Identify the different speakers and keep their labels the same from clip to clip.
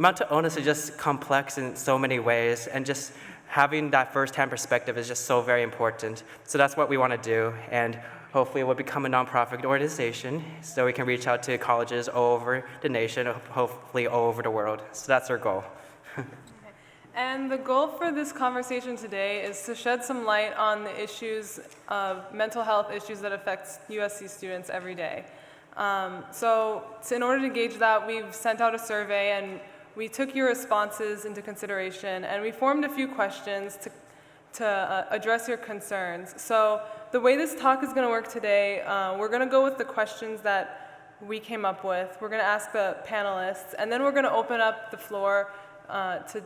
Speaker 1: mental illness is just complex in so many ways, and just having that first-hand perspective is just so very important. So that's what we want to do, and hopefully we'll become a nonprofit organization so we can reach out to colleges all over the nation, hopefully all over the world. So that's our goal.
Speaker 2: And the goal for this conversation today is to shed some light on the issues of mental health issues that affect USC students every day. So in order to gauge that, we've sent out a survey and we took your responses into consideration, and we formed a few questions to address your concerns. So the way this talk is going to work today, we're going to go with the questions that we came up with. We're going to ask the panelists, and then we're going to open up the floor to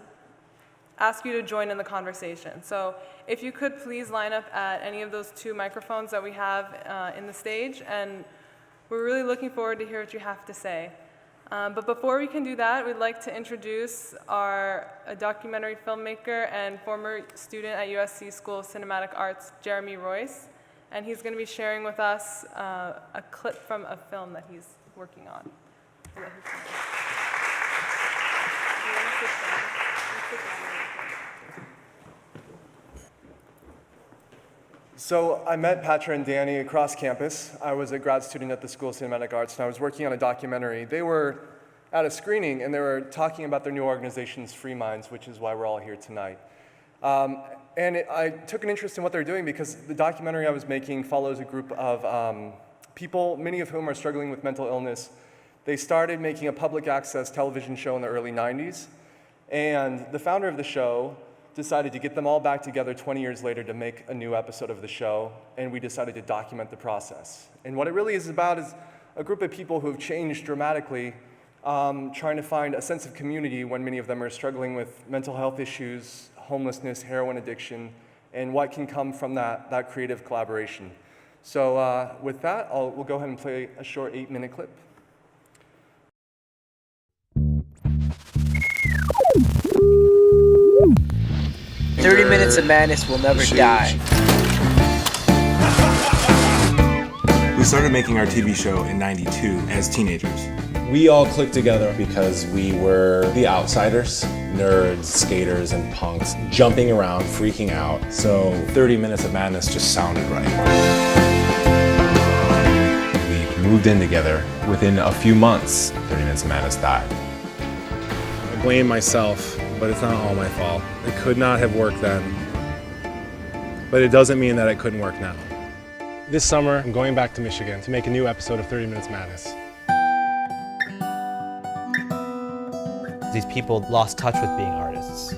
Speaker 2: ask you to join in the conversation. So if you could please line up at any of those two microphones that we have in the stage, and we're really looking forward to hear what you have to say. But before we can do that, we'd like to introduce a documentary filmmaker and former student at USC School of Cinematic Arts, Jeremy Royce, and he's going to be sharing with us a clip from a film that he's working on.
Speaker 3: So I met Patra and Danny across campus. I was a grad student at the School of Cinematic Arts, and I was working on a documentary. They were at a screening, and they were talking about their new organization's Free Minds, which is why we're all here tonight. I took an interest in what they're doing because the documentary I was making follows a group of people, many of whom are struggling with mental illness. They started making a public access television show in the early 90s, and the founder of the show decided to get them all back together 20 years later to make a new episode of the show, and we decided to document the process. And what it really is about is a group of people who have changed dramatically, trying to find a sense of community when many of them are struggling with mental health issues, homelessness, heroin addiction, and what can come from that creative collaboration. So with that, we'll go ahead and play a short 8-minute clip.
Speaker 4: "30 Minutes of Madness will never die."
Speaker 5: We started making our TV show in '92 as teenagers.
Speaker 6: We all clicked together because we were the outsiders, nerds, skaters, and punks, jumping around, freaking out. So 30 Minutes of Madness just sounded right. We moved in together. Within a few months, 30 Minutes of Madness died.
Speaker 7: I blame myself, but it's not all my fault. It could not have worked then, but it doesn't mean that it couldn't work now. This summer, I'm going back to Michigan to make a new episode of 30 Minutes Madness.
Speaker 8: These people lost touch with being artists.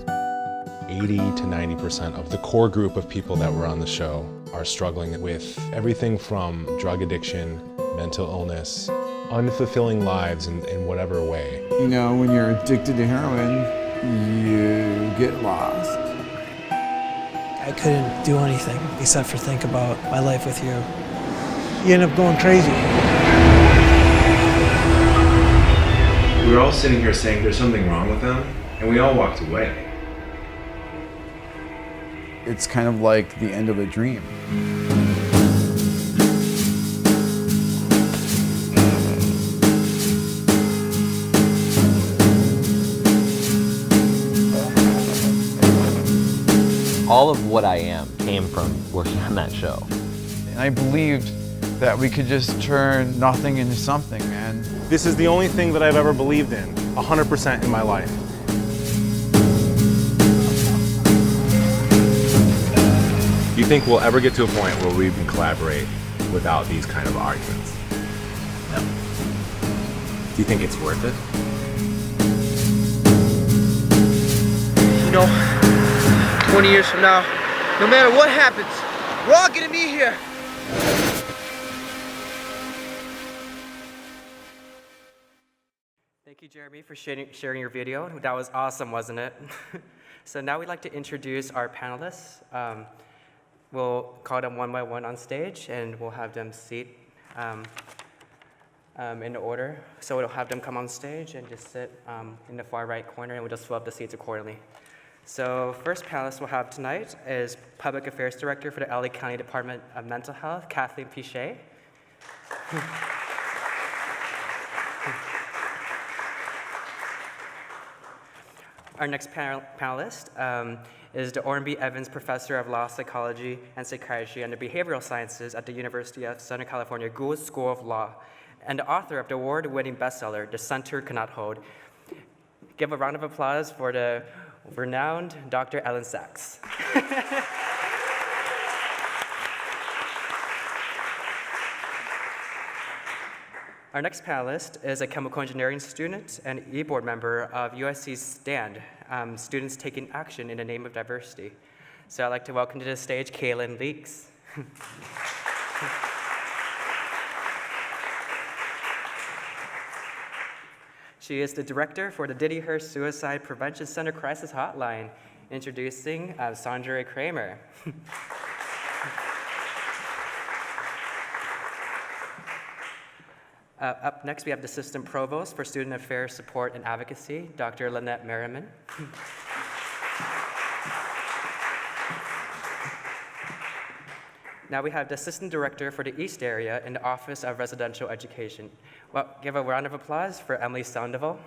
Speaker 6: 80 to 90% of the core group of people that were on the show are struggling with everything from drug addiction, mental illness, unfulfilling lives in whatever way.
Speaker 9: You know, when you're addicted to heroin, you get lost.
Speaker 10: I couldn't do anything except for think about my life with you. You end up going crazy.
Speaker 5: We were all sitting here saying there's something wrong with them, and we all walked away.
Speaker 9: It's kind of like the end of a dream.
Speaker 8: All of what I am came from working on that show.
Speaker 9: And I believed that we could just turn nothing into something, man.
Speaker 7: This is the only thing that I've ever believed in, 100% in my life.
Speaker 6: Do you think we'll ever get to a point where we can collaborate without these kind of arguments?
Speaker 8: No.
Speaker 6: Do you think it's worth it?
Speaker 4: You know, 20 years from now, no matter what happens, we're all gonna be here.
Speaker 1: Thank you, Jeremy, for sharing your video. That was awesome, wasn't it? So now we'd like to introduce our panelists. We'll call them one by one on stage, and we'll have them seat in the order. So we'll have them come on stage and just sit in the far right corner, and we'll just fill up the seats accordingly. So first panelist we'll have tonight is Public Affairs Director for the LA County Department of Mental Health, Kathleen Pichet. Our next panelist is the Ormby Evans Professor of Law, Psychology, and Psychiatry and the Behavioral Sciences at the University of Southern California Gould School of Law, and the author of the award-winning bestseller, The Center Cannot Hold. Give a round of applause for the renowned Dr. Ellen Sachs. Our next panelist is a chemical engineering student and e-board member of USC's STAND, Students Taking Action in the Name of Diversity. So I'd like to welcome to the stage Kaylin Leaks. She is the director for the Diddy Hurst Suicide Prevention Center Crisis Hotline, introducing Sandra Kramer. Up next, we have the Assistant Provost for Student Affairs Support and Advocacy, Dr. Lynette Merriman. Now we have the Assistant Director for the East Area in the Office of Residential Education. Well, give a round of applause for Emily Sandoval.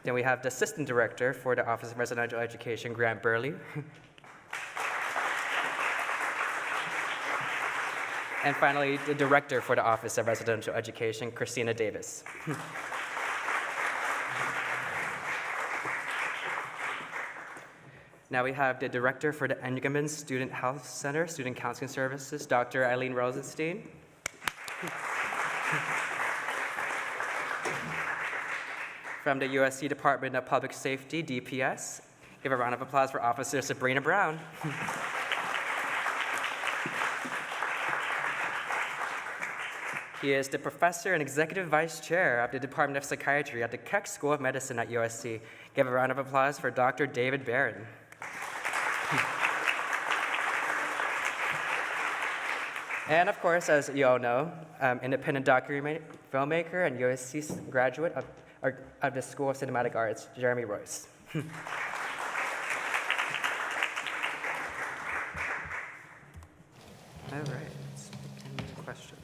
Speaker 1: Then we have the Assistant Director for the Office of Residential Education, Grant Burley. And finally, the Director for the Office of Residential Education, Christina Davis. Now we have the Director for the Engelman Student Health Center, Student Counseling Services, Dr. Eileen Rosenstein. From the USC Department of Public Safety, DPS, give a round of applause for Officer Sabrina Brown. He is the Professor and Executive Vice Chair of the Department of Psychiatry at the Keck School of Medicine at USC. Give a round of applause for Dr. David Barron. And of course, as you all know, independent documentary filmmaker and USC graduate of the School of Cinematic Arts, Jeremy Royce. All right, let's begin with questions.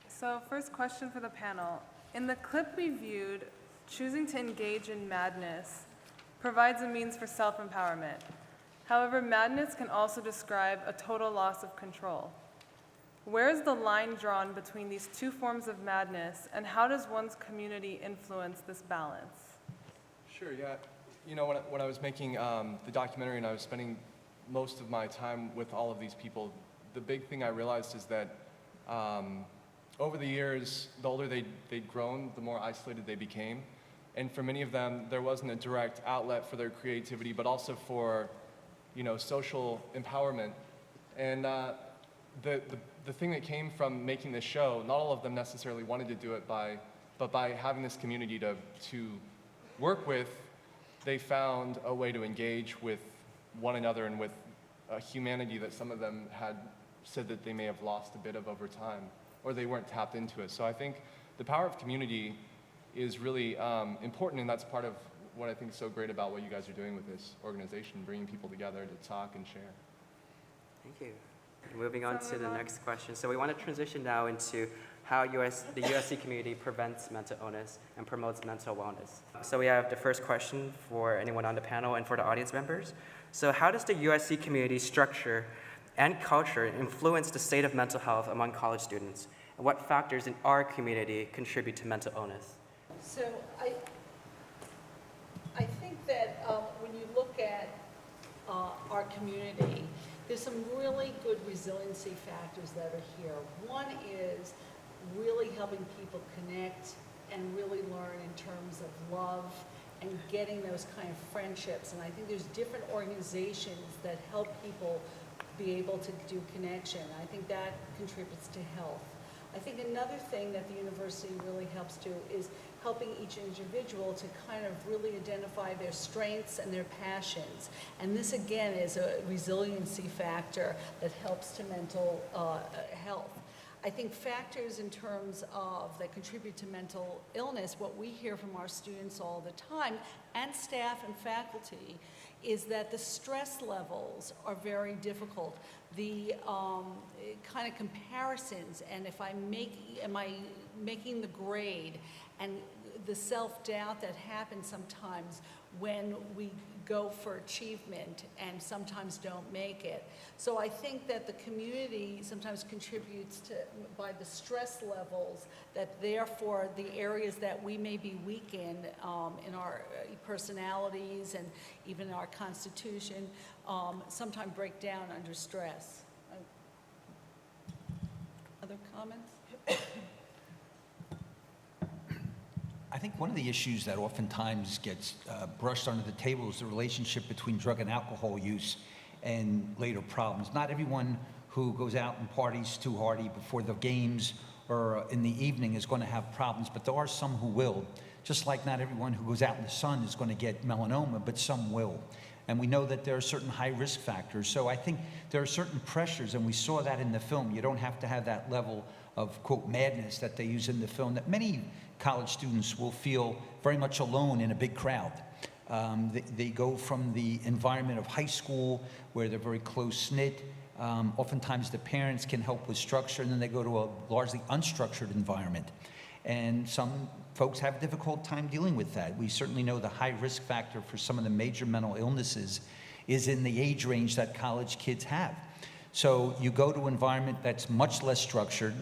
Speaker 2: So first question for the panel. In the clip we viewed, choosing to engage in madness provides a means for self-empowerment. However, madness can also describe a total loss of control. Where is the line drawn between these two forms of madness, and how does one's community influence this balance?
Speaker 3: Sure, yeah. You know, when I was making the documentary and I was spending most of my time with all of these people, the big thing I realized is that over the years, the older they'd grown, the more isolated they became. And for many of them, there wasn't a direct outlet for their creativity, but also for, you know, social empowerment. And the thing that came from making this show, not all of them necessarily wanted to do it but by having this community to work with, they found a way to engage with one another and with a humanity that some of them had said that they may have lost a bit of over time, or they weren't tapped into it. So I think the power of community is really important, and that's part of what I think is so great about what you guys are doing with this organization, bringing people together to talk and share.
Speaker 1: Thank you. Moving on to the next question. So we want to transition now into how the USC community prevents mental illness and promotes mental wellness. So we have the first question for anyone on the panel and for the audience members. So how does the USC community structure and culture influence the state of mental health among college students? And what factors in our community contribute to mental illness?
Speaker 11: So I think that when you look at our community, there's some really good resiliency factors that are here. One is really helping people connect and really learn in terms of love and getting those kind of friendships. And I think there's different organizations that help people be able to do connection. I think that contributes to health. I think another thing that the university really helps do is helping each individual to kind of really identify their strengths and their passions. And this again is a resiliency factor that helps to mental health. I think factors in terms of that contribute to mental illness, what we hear from our students all the time, and staff and faculty, is that the stress levels are very difficult. The kind of comparisons, and if am I making the grade, and the self-doubt that happens sometimes when we go for achievement and sometimes don't make it. So I think that the community sometimes contributes to, by the stress levels, that therefore the areas that we may be weak in our personalities and even our constitution, sometimes break down under stress. Other comments?
Speaker 12: I think one of the issues that oftentimes gets brushed under the table is the relationship between drug and alcohol use and later problems. Not everyone who goes out and parties too hardy before the games or in the evening is going to have problems, but there are some who will. Just like not everyone who goes out in the sun is going to get melanoma, but some will. And we know that there are certain high risk factors. So I think there are certain pressures, and we saw that in the film. You don't have to have that level of, quote, madness that they use in the film, that many college students will feel very much alone in a big crowd. They go from the environment of high school, where they're very close-knit. Oftentimes the parents can help with structure, and then they go to a largely unstructured environment. And some folks have a difficult time dealing with that. We certainly know the high risk factor for some of the major mental illnesses is in the age range that college kids have. So you go to an environment that's much less structured.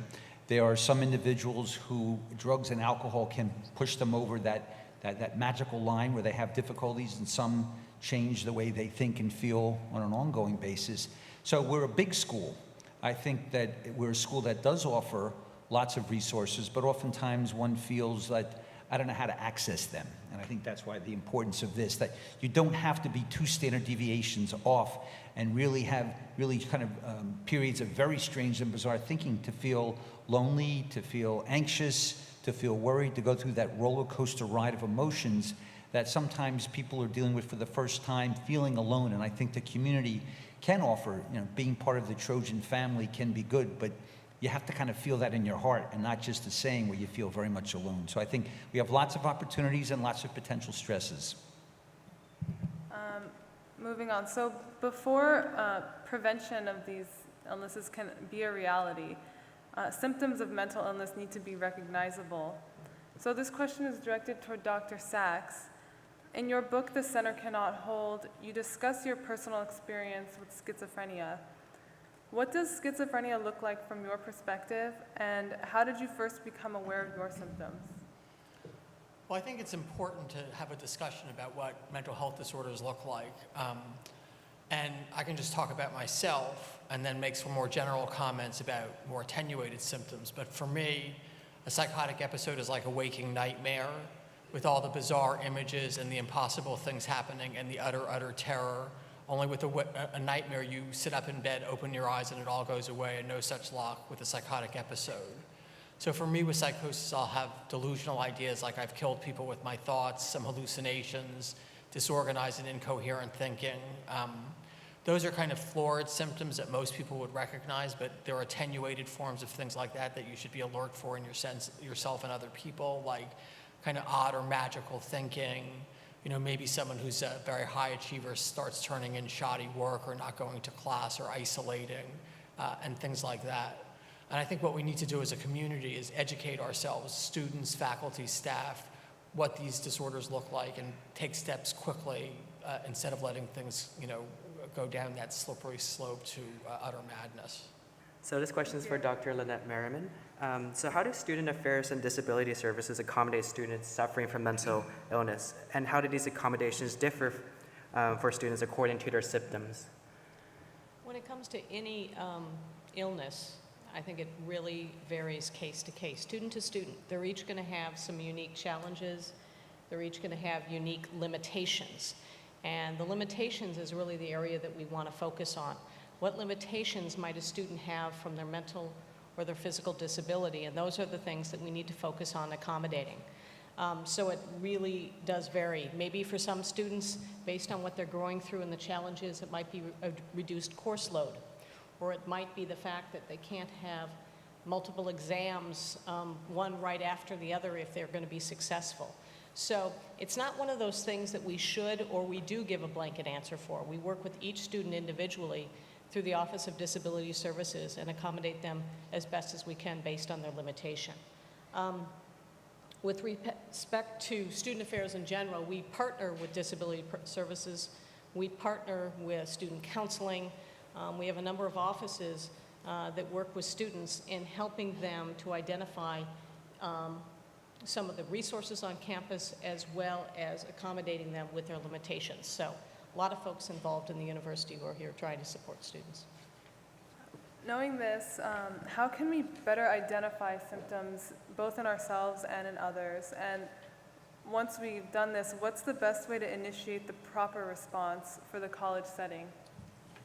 Speaker 12: There are some individuals who drugs and alcohol can push them over that magical line where they have difficulties, and some change the way they think and feel on an ongoing basis. So we're a big school. I think that we're a school that does offer lots of resources, but oftentimes one feels that I don't know how to access them. And I think that's why the importance of this, that you don't have to be 2 standard deviations off and really have kind of periods of very strange and bizarre thinking to feel lonely, to feel anxious, to feel worried, to go through that roller coaster ride of emotions that sometimes people are dealing with for the first time, feeling alone. And I think the community can offer, being part of the Trojan family can be good, but you have to kind of feel that in your heart and not just a saying where you feel very much alone. So I think we have lots of opportunities and lots of potential stresses.
Speaker 2: Moving on, so before prevention of these illnesses can be a reality, symptoms of mental illness need to be recognizable. So this question is directed toward Dr. Sachs. In your book, The Center Cannot Hold, you discuss your personal experience with schizophrenia. What does schizophrenia look like from your perspective, and how did you first become aware of your symptoms?
Speaker 13: Well, I think it's important to have a discussion about what mental health disorders look like. And I can just talk about myself and then make some more general comments about more attenuated symptoms. But for me, a psychotic episode is like a waking nightmare with all the bizarre images and the impossible things happening and the utter terror. Only with a nightmare, you sit up in bed, open your eyes, and it all goes away, and no such luck with a psychotic episode. So for me, with psychosis, I'll have delusional ideas like I've killed people with my thoughts, some hallucinations, disorganized and incoherent thinking. Those are kind of florid symptoms that most people would recognize, but there are attenuated forms of things like that that you should be alert for in yourself and other people, like kind of odd or magical thinking. Maybe someone who's a very high achiever starts turning in shoddy work or not going to class or isolating and things like that. And I think what we need to do as a community is educate ourselves, students, faculty, staff, what these disorders look like and take steps quickly instead of letting things, go down that slippery slope to utter madness.
Speaker 1: So this question is for Dr. Lynette Merriman. So how do Student Affairs and Disability Services accommodate students suffering from mental illness? And how do these accommodations differ for students according to their symptoms?
Speaker 14: When it comes to any illness, I think it really varies case to case, student to student. They're each going to have some unique challenges. They're each going to have unique limitations. And the limitations is really the area that we want to focus on. What limitations might a student have from their mental or their physical disability? And those are the things that we need to focus on accommodating. So it really does vary. Maybe for some students, based on what they're going through and the challenges, it might be a reduced course load. Or it might be the fact that they can't have multiple exams, one right after the other if they're going to be successful. So it's not one of those things that we should or we do give a blanket answer for. We work with each student individually through the Office of Disability Services and accommodate them as best as we can based on their limitation. With respect to student affairs in general, we partner with disability services. We partner with student counseling. We have a number of offices that work with students in helping them to identify some of the resources on campus as well as accommodating them with their limitations. So a lot of folks involved in the university who are here trying to support students.
Speaker 2: Knowing this, how can we better identify symptoms both in ourselves and in others? And once we've done this, what's the best way to initiate the proper response for the college setting?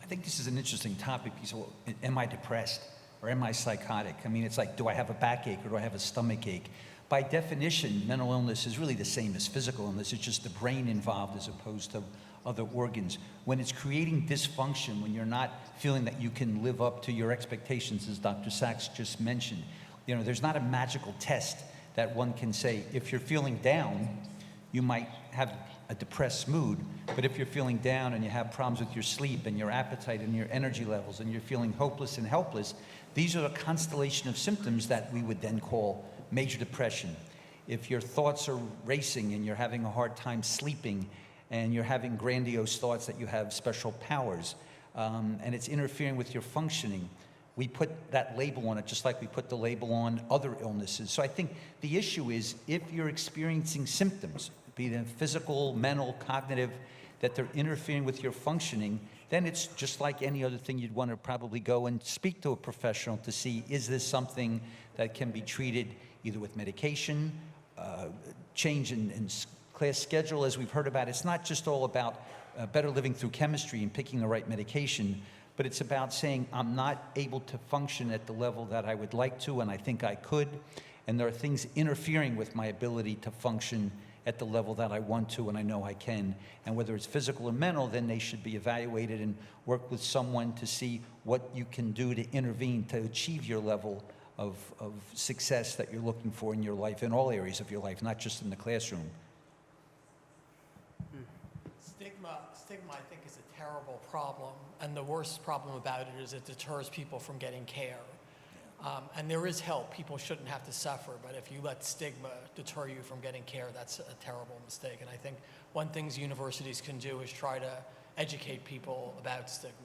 Speaker 12: I think this is an interesting topic because, well, am I depressed or am I psychotic? I mean, it's like, do I have a backache or do I have a stomach ache? By definition, mental illness is really the same as physical illness. It's just the brain involved as opposed to other organs. When it's creating dysfunction, when you're not feeling that you can live up to your expectations, as Dr. Sachs just mentioned, you know, there's not a magical test that one can say, if you're feeling down, you might have a depressed mood, but if you're feeling down and you have problems with your sleep and your appetite and your energy levels and you're feeling hopeless and helpless, these are a constellation of symptoms that we would then call major depression. If your thoughts are racing and you're having a hard time sleeping and you're having grandiose thoughts that you have special powers, and it's interfering with your functioning, we put that label on it just like we put the label on other illnesses. So I think the issue is if you're experiencing symptoms, be them physical, mental, cognitive, that they're interfering with your functioning, then it's just like any other thing. You'd want to probably go and speak to a professional to see, is this something that can be treated either with medication, change in class schedule, as we've heard about. It's not just all about better living through chemistry and picking the right medication, but it's about saying, I'm not able to function at the level that I would like to and I think I could, and there are things interfering with my ability to function at the level that I want to and I know I can. And whether it's physical or mental, then they should be evaluated and work with someone to see what you can do to intervene to achieve your level of success that you're looking for in your life, in all areas of your life, not just in the classroom.
Speaker 13: Stigma, I think, is a terrible problem, and the worst problem about it is it deters people from getting care. And there is help. People shouldn't have to suffer, but if you let stigma deter you from getting care, that's a terrible mistake. And I think one thing universities can do is try to educate people about stigma.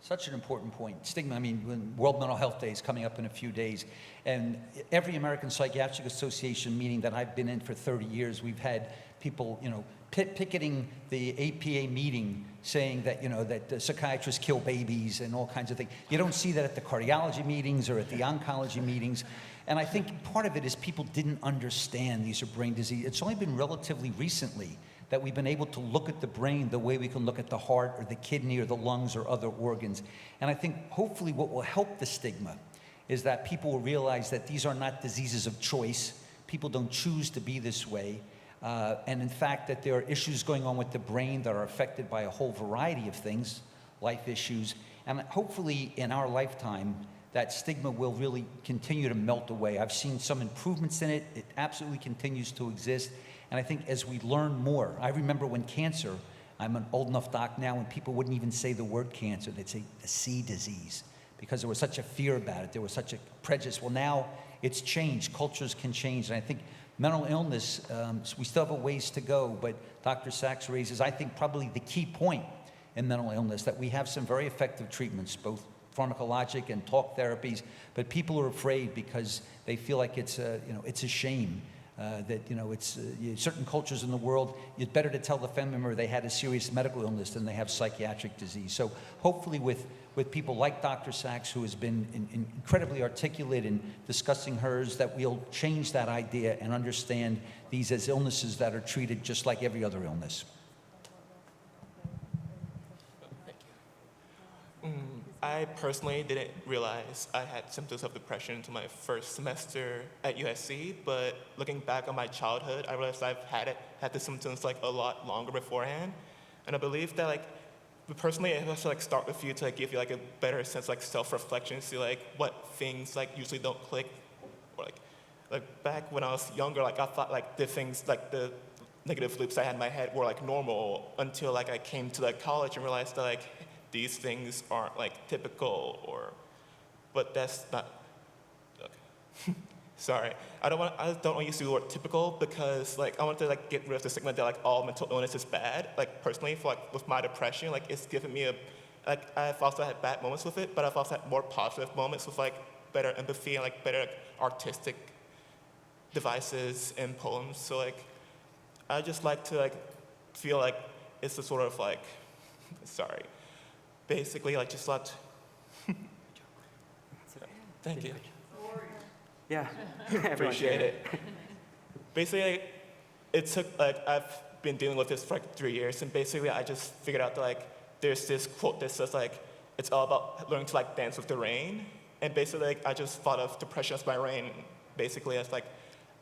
Speaker 12: Such an important point. Stigma, I mean, when World Mental Health Day is coming up in a few days, and every American Psychiatric Association meeting that I've been in for 30 years, we've had people, you know, picketing the APA meeting saying that, you know, that the psychiatrists kill babies and all kinds of things. You don't see that at the cardiology meetings or at the oncology meetings. And I think part of it is people didn't understand these are brain disease. It's only been relatively recently that we've been able to look at the brain the way we can look at the heart or the kidney or the lungs or other organs. And I think hopefully what will help the stigma is that people will realize that these are not diseases of choice. People don't choose to be this way. And in fact, that there are issues going on with the brain that are affected by a whole variety of things, life issues. And hopefully in our lifetime, that stigma will really continue to melt away. I've seen some improvements in it. It absolutely continues to exist. And I think as we learn more, I remember when cancer, I'm an old enough doc now, when people wouldn't even say the word cancer, they'd say the C disease, because there was such a fear about it. There was such a prejudice. Well, now it's changed. Cultures can change. And I think mental illness, we still have a ways to go, but Dr. Sachs raises, I think, probably the key point in mental illness, that we have some very effective treatments, both pharmacologic and talk therapies, but people are afraid because they feel like it's a shame. That, you know, it's certain cultures in the world, it's better to tell the family member they had a serious medical illness than they have psychiatric disease. So hopefully with people like Dr. Sachs, who has been incredibly articulate in discussing hers, that we'll change that idea and understand these as illnesses that are treated just like every other illness.
Speaker 15: I personally didn't realize I had symptoms of depression until my first semester at USC, but looking back on my childhood, I realized I've had the symptoms like a lot longer beforehand. And I believe that But personally, it has to like start with you to like give you like a better sense like self-reflection, see like what things like usually don't click, or like back when I was younger, like I thought like the things like the negative loops I had in my head were like normal until like I came to like college and realized that like these things aren't like typical, or but that's not okay. Sorry, I don't want to use the word typical because like I want to like get rid of the stigma that like all mental illness is bad. Like personally, for like with my depression, like it's given me like I've also had bad moments with it, but I've also had more positive moments with like better empathy and like better like, artistic devices and poems. So like I just like to like feel like it's a sort of like sorry, basically like just let. Thank you.
Speaker 1: Yeah.
Speaker 15: Appreciate it. Basically, it took like I've been dealing with this for like 3 years, and basically I just figured out that like there's this quote that says like it's all about learning to like dance with the rain, and basically like I just thought of depression as my rain. Basically, as like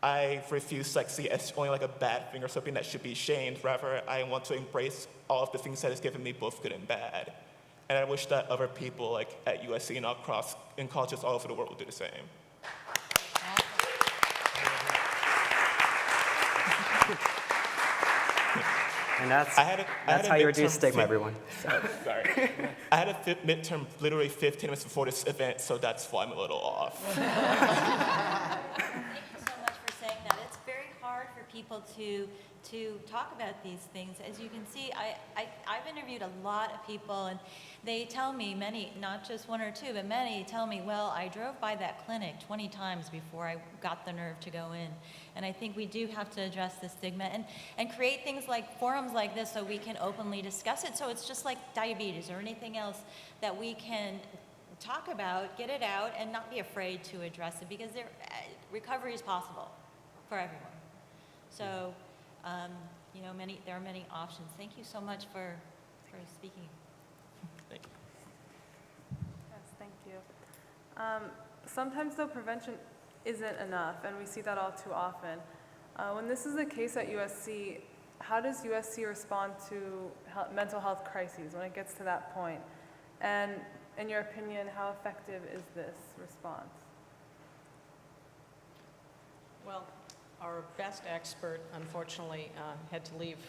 Speaker 15: I refuse to like see it as only like a bad thing or something that should be shamed. Rather, I want to embrace all of the things that has given me both good and bad. And I wish that other people like at USC and across in colleges all over the world would do the same.
Speaker 1: And that's how you reduce stigma, everyone.
Speaker 15: Sorry. I had a midterm literally 15 minutes before this event, so that's why I'm a little off.
Speaker 16: Thank you so much for saying that. It's very hard for people to talk about these things. As you can see, I've interviewed a lot of people, and they tell me, many, not just one or two, but many tell me, well, I drove by that clinic 20 times before I got the nerve to go in. And I think we do have to address the stigma and create things like forums like this so we can openly discuss it. So it's just like diabetes or anything else that we can talk about, get it out, and not be afraid to address it, because recovery is possible for everyone. So, you know, there are many options. Thank you so much for speaking.
Speaker 15: Thank you.
Speaker 2: Yes, thank you. Sometimes, though, prevention isn't enough, and we see that all too often. When this is the case at USC, how does USC respond to mental health crises when it gets to that point? And in your opinion, how effective is this response?
Speaker 14: Well, our best expert, unfortunately, had to leave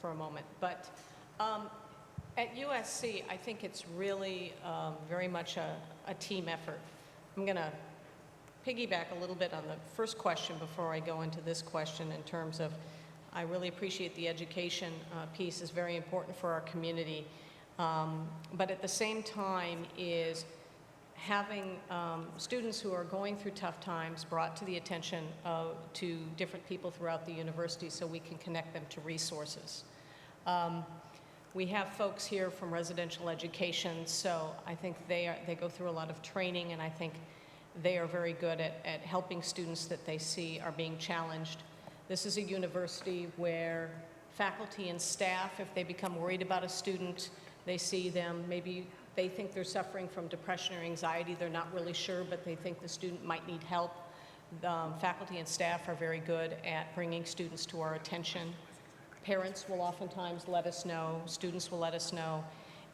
Speaker 14: for a moment. But at USC, I think it's really very much a team effort. I'm going to piggyback a little bit on the first question before I go into this question in terms of, I really appreciate the education piece is very important for our community. But at the same time is having students who are going through tough times brought to the attention to different people throughout the university so we can connect them to resources. We have folks here from residential education, so I think they go through a lot of training, and I think they are very good at helping students that they see are being challenged. This is a university where faculty and staff, if they become worried about a student, they see them, maybe they think they're suffering from depression or anxiety, they're not really sure, but they think the student might need help. Faculty and staff are very good at bringing students to our attention. Parents will oftentimes let us know, students will let us know.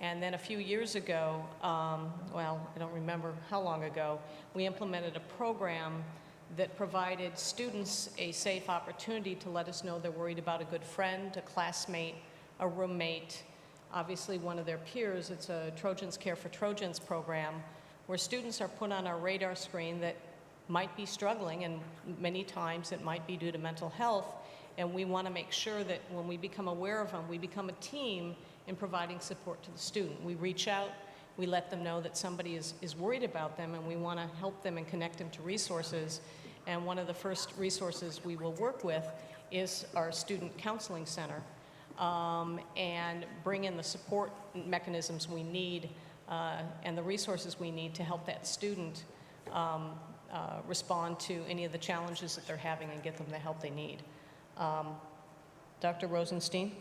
Speaker 14: And then a few years ago, well, I don't remember how long ago, we implemented a program that provided students a safe opportunity to let us know they're worried about a good friend, a classmate, a roommate, obviously one of their peers. It's a Trojans Care for Trojans program where students are put on our radar screen that might be struggling, and many times it might be due to mental health. And we want to make sure that when we become aware of them, we become a team in providing support to the student. We reach out, we let them know that somebody is worried about them, and we want to help them and connect them to resources. And one of the first resources we will work with is our Student Counseling Center, and bring in the support mechanisms we need and the resources we need to help that student respond to any of the challenges that they're having and get them the help they need. Dr. Rosenstein,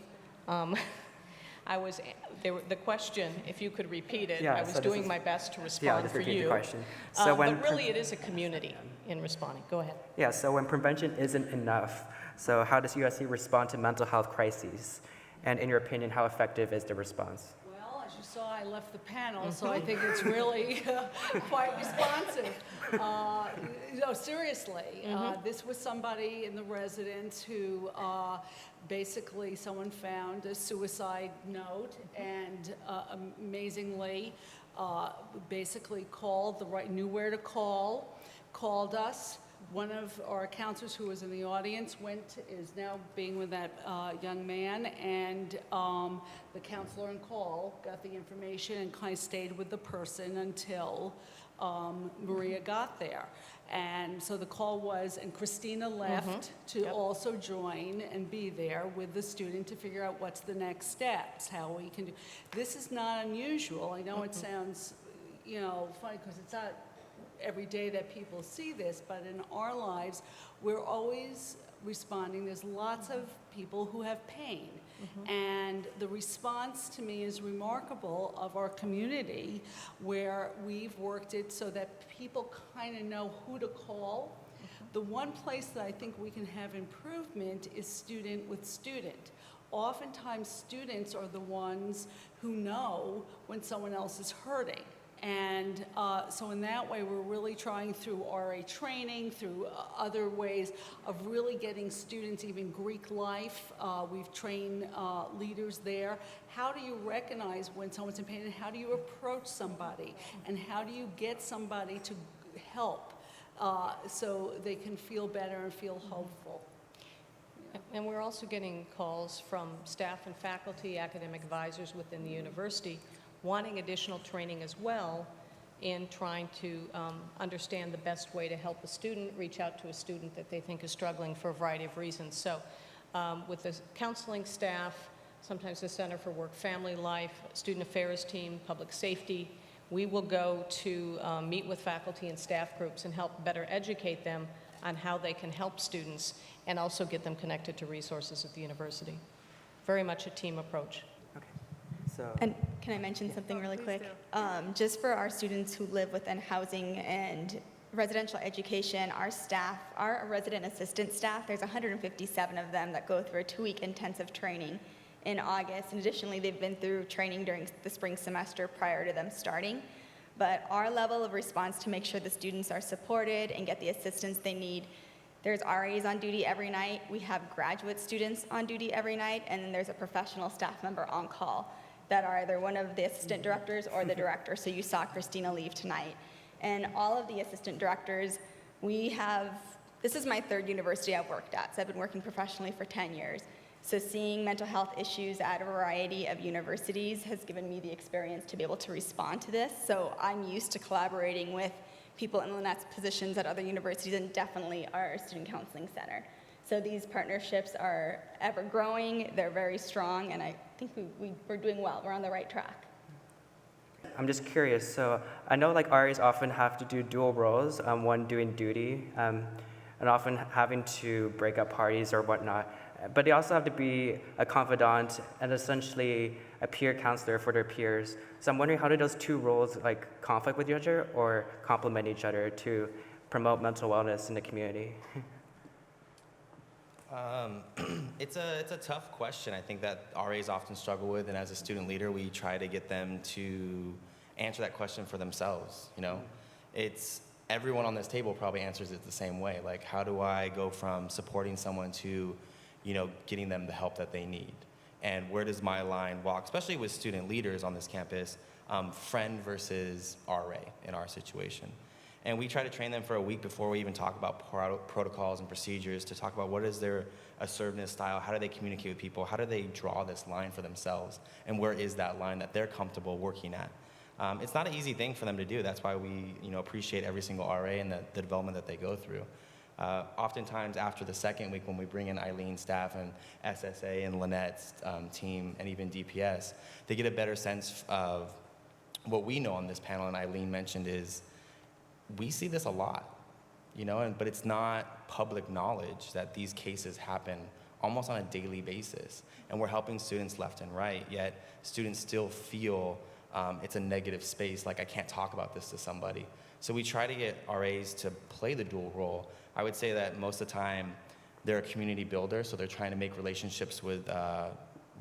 Speaker 14: the question, if you could repeat it,
Speaker 1: Yeah,
Speaker 14: I was
Speaker 1: so
Speaker 14: doing my best to respond
Speaker 1: just
Speaker 14: for
Speaker 1: repeat
Speaker 14: you.
Speaker 1: the question. So
Speaker 14: but really it is a community in responding. Go ahead.
Speaker 1: Yeah, so when prevention isn't enough, so how does USC respond to mental health crises? And in your opinion, how effective is the response?
Speaker 11: saw, I left the panel, so I think it's really quite responsive. No, seriously, this was somebody in the residence who basically someone found a suicide note and amazingly basically knew where to called us. One of our counselors who was in the audience is now being with that young man, and the counselor on call got the information and kind of stayed with the person until Maria got there. And so the call was, and Christina left to also join and be there with the student to figure out what's the next steps, how we can do. This is not unusual. I know it sounds, funny because it's not every day that people see this, but in our lives, we're always responding. There's lots of people who have pain. And the response to me is remarkable of our community, where we've worked it so that people kind of know who to call. The one place that I think we can have improvement is student with student. Oftentimes, students are the ones who know when someone else is hurting. And so in that way, we're really trying through RA training, through other ways of really getting students, even Greek life. We've trained leaders there. How do you recognize when someone's in pain, and how do you approach somebody? And how do you get somebody to help so they can feel better and feel hopeful?
Speaker 14: And we're also getting calls from staff and faculty, academic advisors within the university, wanting additional training as well in trying to understand the best way to help a student reach out to a student that they think is struggling for a variety of reasons. So with the counseling staff, sometimes the Center for Work Family Life, Student Affairs team, Public Safety, we will go to meet with faculty and staff groups and help better educate them on how they can help students and also get them connected to resources at the university. Very much a team approach.
Speaker 17: And can I mention something really quick? Just for our students who live within housing and residential education, our staff, our resident assistant staff, there's 157 of them that go through a 2-week intensive training in August. And additionally, they've been through training during the spring semester prior to them starting. But our level of response to make sure the students are supported and get the assistance they need, there's RAs on duty every night, we have graduate students on duty every night, and then there's a professional staff member on call that are either one of the assistant directors or the director. So you saw Christina leave tonight. And all of the assistant directors, this is my 3rd university I've worked at, so I've been working professionally for 10 years. So seeing mental health issues at a variety of universities has given me the experience to be able to respond to this. So I'm used to collaborating with people in Lynette's positions at other universities, and definitely our student counseling center. So these partnerships are ever growing, they're very strong, and I think we're doing well, we're on the right track.
Speaker 1: I'm just curious, so I know like RAs often have to do dual roles, one doing duty, and often having to break up parties or whatnot, but they also have to be a confidant and essentially a peer counselor for their peers. So I'm wondering, how do those 2 roles like conflict with each other or complement each other to promote mental wellness in the community?
Speaker 18: It's a tough question. I think that RAs often struggle with, and as a student leader, we try to get them to answer that question for themselves. It's everyone on this table probably answers it the same way. Like, how do I go from supporting someone to, getting them the help that they need? And where does my line walk, especially with student leaders on this campus, friend versus RA in our situation? And we try to train them for a week before we even talk about protocols and procedures to talk about what is their assertiveness style, how do they communicate with people, how do they draw this line for themselves, and where is that line that they're comfortable working at. It's not an easy thing for them to do. That's why we appreciate every single RA and the development that they go through. Oftentimes after the 2nd week when we bring in Eileen's staff and SSA and Lynette's team and even DPS, they get a better sense of what we know on this panel, and Eileen mentioned is, we see this a lot, but it's not public knowledge that these cases happen almost on a daily basis. And we're helping students left and right, yet students still feel it's a negative space, like I can't talk about this to somebody. So we try to get RAs to play the dual role. I would say that most of the time they're a community builder, so they're trying to make relationships with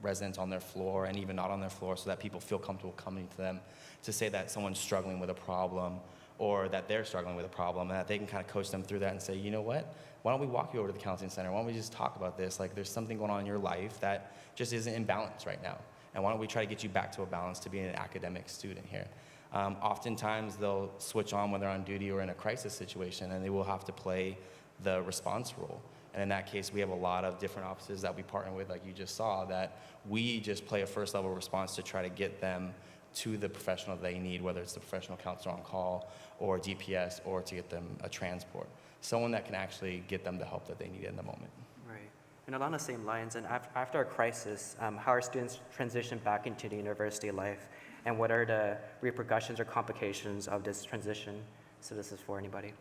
Speaker 18: residents on their floor and even not on their floor so that people feel comfortable coming to them to say that someone's struggling with a problem or that they're struggling with a problem, and that they can kind of coach them through that and say, you know what, why don't we walk you over to the counseling center? Why don't we just talk about this? Like, there's something going on in your life that just isn't in balance right now. And why don't we try to get you back to a balance to being an academic student here? Oftentimes, they'll switch on when they're on duty or in a crisis situation, and they will have to play the response role. And in that case, we have a lot of different offices that we partner with, like you just saw, that we just play a first level response to try to get them to the professional they need, whether it's the professional counselor on call or DPS, or to get them a transport. Someone that can actually get them the help that they need in the moment.
Speaker 1: Right. And along the same lines, and after a crisis, how are students transition back into the university life? And what are the repercussions or complications of this transition? So this is for anybody.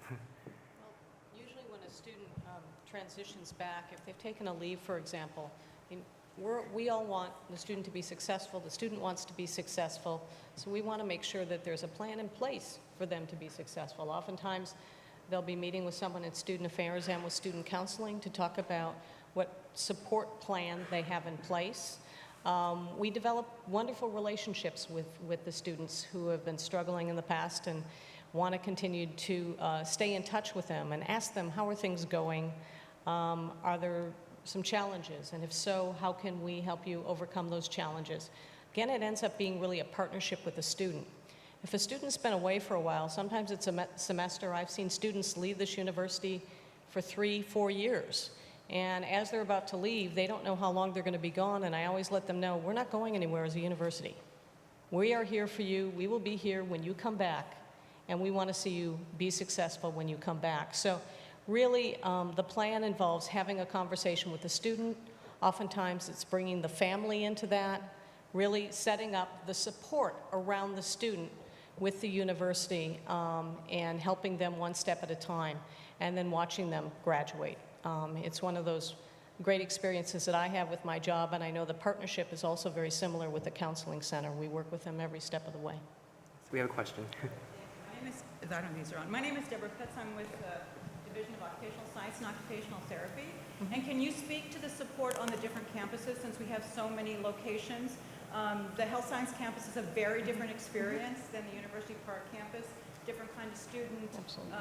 Speaker 14: Usually when a student transitions back, if they've taken a leave, for example, we all want the student to be successful. The student wants to be successful. So we want to make sure that there's a plan in place for them to be successful. Oftentimes, they'll be meeting with someone in student affairs and with student counseling to talk about what support plan they have in place. We develop wonderful relationships with the students who have been struggling in the past and want to continue to stay in touch with them and ask them, how are things going? Are there some challenges? And if so, how can we help you overcome those challenges? Again, it ends up being really a partnership with the student. If a student's been away for a while, sometimes it's a semester. I've seen students leave this university for 3-4 years. And as they're about to leave, they don't know how long they're going to be gone, and I always let them know, we're not going anywhere as a university. We are here for you. We will be here when you come back, and we want to see you be successful when you come back. So really, the plan involves having a conversation with the student. Oftentimes, it's bringing the family into that, really setting up the support around the student with the university and helping them one step at a time, and then watching them graduate. It's one of those great experiences that I have with my job, and I know the partnership is also very similar with the counseling center. We work with them every step of the way.
Speaker 1: So we have a question.
Speaker 19: My name is, I don't know if these are on. My name is Deborah Pitts. I'm with the Division of Occupational Science and Occupational Therapy. And can you speak to the support on the different campuses, since we have so many locations? The health science campus is a very different experience than the University Park campus, different kind of student.
Speaker 14: Absolutely.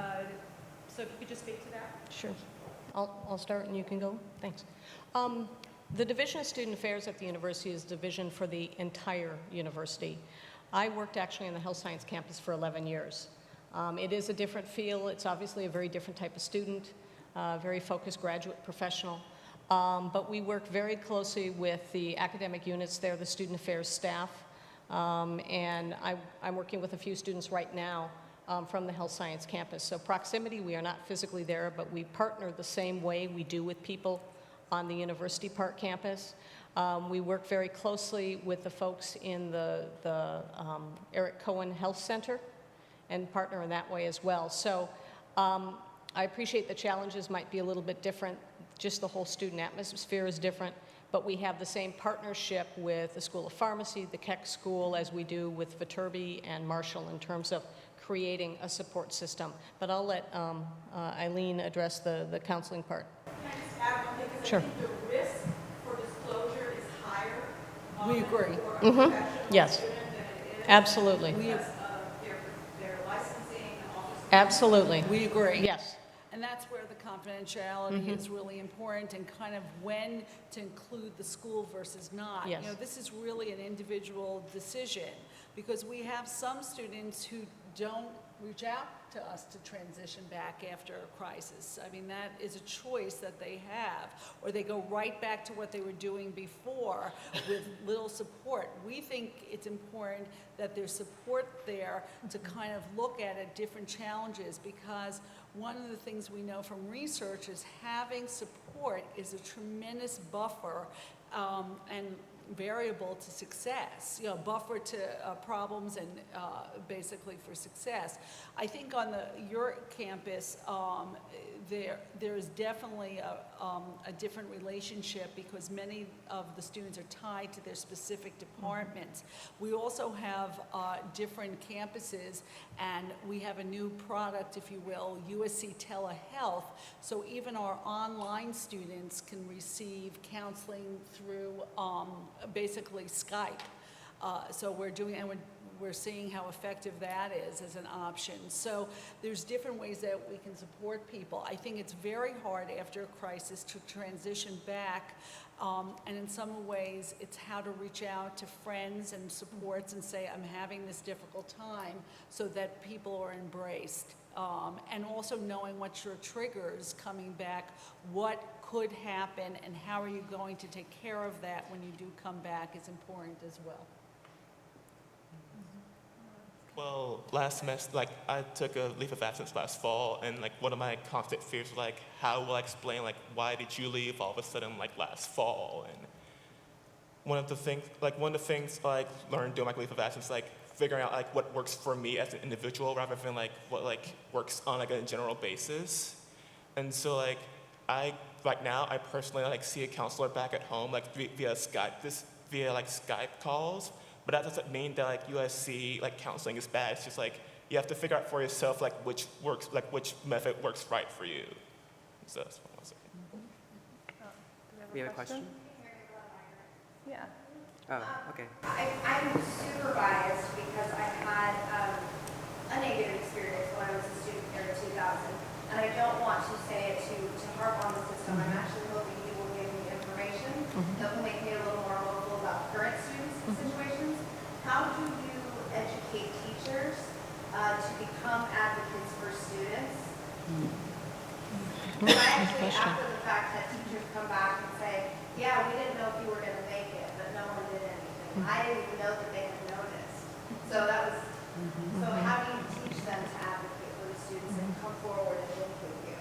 Speaker 19: So if you could just speak to that.
Speaker 14: Sure. I'll start and you can go. Thanks. The Division of Student Affairs at the university is division for the entire university. I worked actually on the health science campus for 11 years. It is a different feel. It's obviously a very different type of student, very focused graduate professional. But we work very closely with the academic units there, the student affairs staff. And I'm working with a few students right now from the health science campus. So proximity, we are not physically there, but we partner the same way we do with people on the University Park campus. We work very closely with the folks in the Eric Cohen Health Center and partner in that way as well. So I appreciate the challenges might be a little bit different. Just the whole student atmosphere is different, but we have the same partnership with the School of Pharmacy, the Keck School, as we do with Viterbi and Marshall in terms of creating a support system. But I'll let Eileen address the counseling part.
Speaker 19: Can I just add one thing? Because
Speaker 14: Sure.
Speaker 19: I think the risk for disclosure is higher.
Speaker 14: We agree.
Speaker 19: For a professional
Speaker 14: Yes.
Speaker 19: student than it is.
Speaker 14: Absolutely.
Speaker 19: Because of their licensing, office.
Speaker 14: Absolutely.
Speaker 11: We agree.
Speaker 14: Yes.
Speaker 11: And that's where the confidentiality is really important, and kind of when to include the school versus not.
Speaker 14: Yes.
Speaker 11: You know, this is really an individual decision, because we have some students who don't reach out to us to transition back after a crisis. I mean, that is a choice that they have, or they go right back to what they were doing before with little support. We think it's important that there's support there to kind of look at different challenges, because one of the things we know from research is having support is a tremendous buffer and variable to success, you know, buffer to problems and basically for success. I think on your campus, there is definitely a different relationship because many of the students are tied to their specific departments. We also have different campuses, and we have a new product, if you will, USC Telehealth. So even our online students can receive counseling through basically Skype. So we're doing, and we're seeing how effective that is as an option. So there's different ways that we can support people. I think it's very hard after a crisis to transition back, and in some ways it's how to reach out to friends and supports and say, I'm having this difficult time, so that people are embraced. And also knowing what your triggers coming back, what could happen, and how are you going to take care of that when you do come back is important as well.
Speaker 15: Well, last semester, like, I took a leave of absence last fall, and, like, one of my constant fears was, like, how will I explain, like, why did you leave all of a sudden, like, last fall? And one of the things I learned during my leave of absence, like, figuring out, like, what works for me as an individual rather than, like, what, like, works on, like, a general basis. And so, like, right now, I personally, like, see a counselor back at home, like, via Skype calls. But that doesn't mean that, like, USC, like, counseling is bad. It's just, like, you have to figure out for yourself, like, which method works right for you. So that's what I was saying.
Speaker 1: We have a question?
Speaker 2: Yeah.
Speaker 1: Oh, okay.
Speaker 20: I'm super biased because I had a negative experience when I was a student here in 2000. And I don't want to say it to harp on the system. I'm actually hoping you will give me information that will make me a little more vocal about current students and situations. How do you educate teachers to become advocates for students? I actually, after the fact, had teachers come back and say, yeah, we didn't know if you were going to make it, but no one did anything. I didn't even know that they had noticed. So that was, so how do you teach them to advocate for the students and come forward and work with you?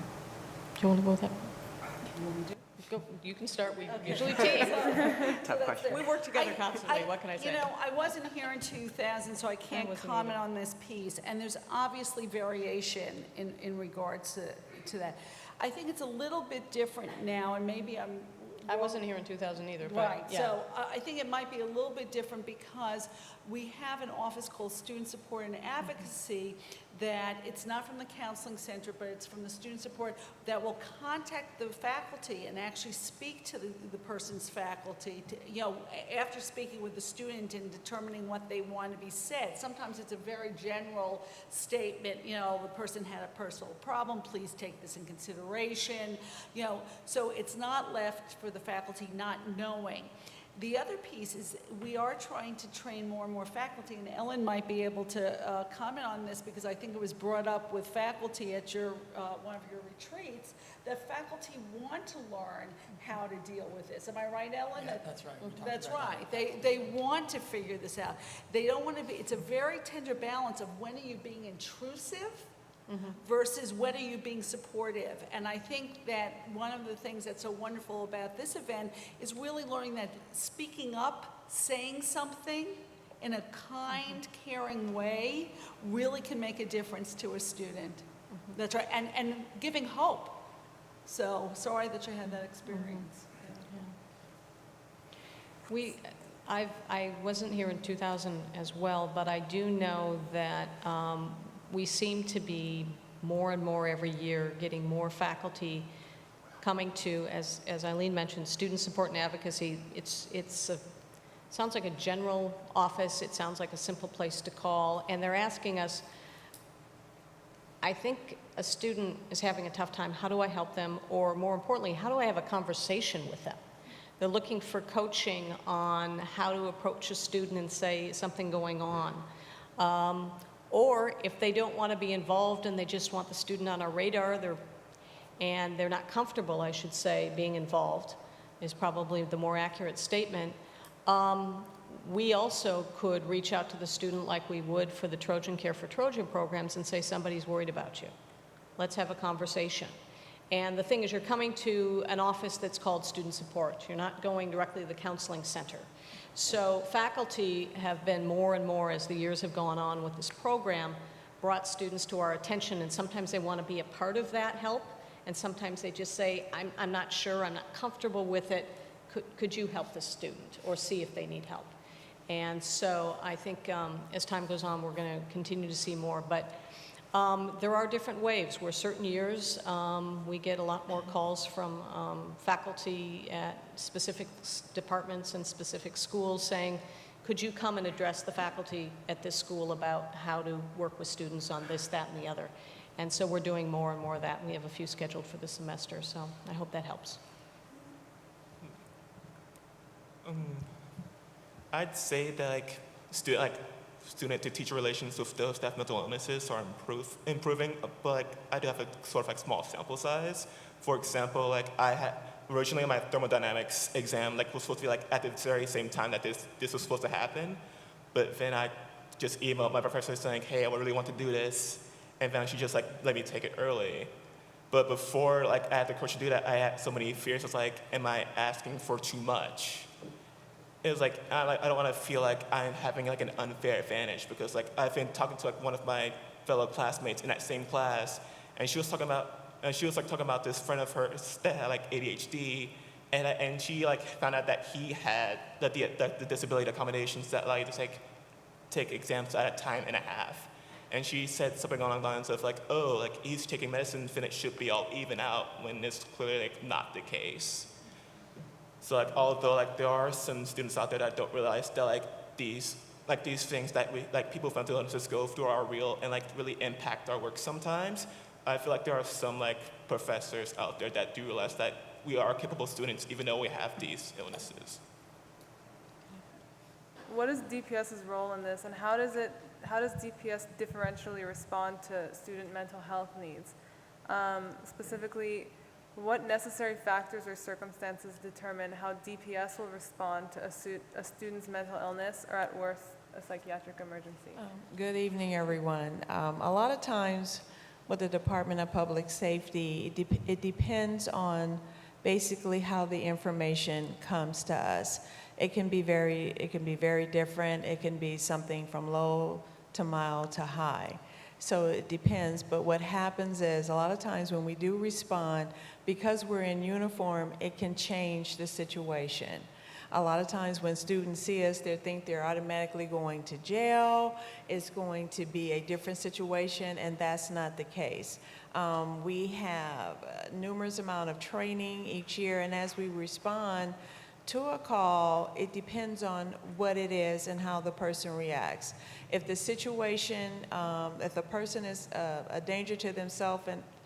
Speaker 14: Do you want to go with that? You can start. We usually team.
Speaker 1: Tough question.
Speaker 14: We work together constantly. What can I say?
Speaker 11: You know, I wasn't here in 2000, so I can't comment on this piece. And there's obviously variation in regards to that. I think it's a little bit different now, and maybe
Speaker 14: I wasn't here in 2000 either. But
Speaker 11: right.
Speaker 14: yeah.
Speaker 11: So I think it might be a little bit different because we have an office called Student Support and Advocacy that it's not from the counseling center, but it's from the student support that will contact the faculty and actually speak to the person's faculty, after speaking with the student and determining what they want to be said. Sometimes it's a very general statement, the person had a personal problem, please take this in consideration, so it's not left for the faculty not knowing. The other piece is we are trying to train more and more faculty, and Ellen might be able to comment on this because I think it was brought up with faculty at your one of your retreats, that faculty want to learn how to deal with this. Am I right, Ellen?
Speaker 13: Yeah, that's right.
Speaker 11: That's right. They want to figure this out. They don't want to be, it's a very tender balance of when are you being intrusive versus when are you being supportive. And I think that one of the things that's so wonderful about this event is really learning that speaking up, saying something in a kind, caring way really can make a difference to a student. That's right, and giving hope. So sorry that you had that experience.
Speaker 14: I wasn't here in 2000 as well, but I do know that we seem to be more and more every year getting more faculty coming to, as Eileen mentioned, student support and advocacy. Sounds like a general office. It sounds like a simple place to call. And they're asking us, I think a student is having a tough time. How do I help them? Or more importantly, how do I have a conversation with them? They're looking for coaching on how to approach a student and say something going on. Or if they don't want to be involved and they just want the student on our radar, and they're not comfortable, I should say, being involved, is probably the more accurate statement. We also could reach out to the student like we would for the Trojan Care for Trojan programs and say, somebody's worried about you. Let's have a conversation. And the thing is, you're coming to an office that's called student support. You're not going directly to the counseling center. So faculty have been more and more, as the years have gone on with this program, brought students to our attention, and sometimes they want to be a part of that help, and sometimes they just say, I'm not sure, I'm not comfortable with it, could you help this student, or see if they need help? And so I think as time goes on, we're going to continue to see more, but there are different waves where certain years we get a lot more calls from faculty at specific departments and specific schools saying, could you come and address the faculty at this school about how to work with students on this, that, and the other? And so we're doing more and more of that. We have a few scheduled for this semester, so I hope that helps.
Speaker 15: I'd say that like student-to-teacher relations with those that have mental illnesses are improving, but like, I do have a sort of like small sample size. For example, like I had originally my thermodynamics exam like was supposed to be like at the very same time that this was supposed to happen, but then I just emailed my professor saying, hey, I really want to do this, and then she just like let me take it early. But before like I had the courage to do that, I had so many fears. It's like, am I asking for too much? It was like I don't want to feel like I'm having like an unfair advantage, because like I've been talking to like one of my fellow classmates in that same class, and she was talking about this friend of hers that had like ADHD, and she like found out that he had the disability accommodations that allow you to take exams at a time and a half. And she said something along the lines of like, oh, like he's taking medicine, then it should be all even out, when it's clearly like not the case. So like, although like there are some students out there that don't realize that like these things that we like people with mental illnesses go through are real and like really impact our work sometimes, I feel like there are some like professors out there that do realize that we are capable students even though we have these illnesses.
Speaker 2: What is DPS's role in this, and how does DPS differentially respond to student mental health needs? Specifically, what necessary factors or circumstances determine how DPS will respond to a student's mental illness, or at worst, a psychiatric emergency?
Speaker 21: Good evening, everyone. A lot of times with the Department of Public Safety, it depends on basically how the information comes to us. It can be very different. It can be something from low to mild to high. So it depends, but what happens is a lot of times when we do respond, because we're in uniform, it can change the situation. A lot of times when students see us, they think they're automatically going to jail. It's going to be a different situation, and that's not the case. We have a numerous amount of training each year, and as we respond to a call, it depends on what it is and how the person reacts. If the situation, if the person is a danger to themselves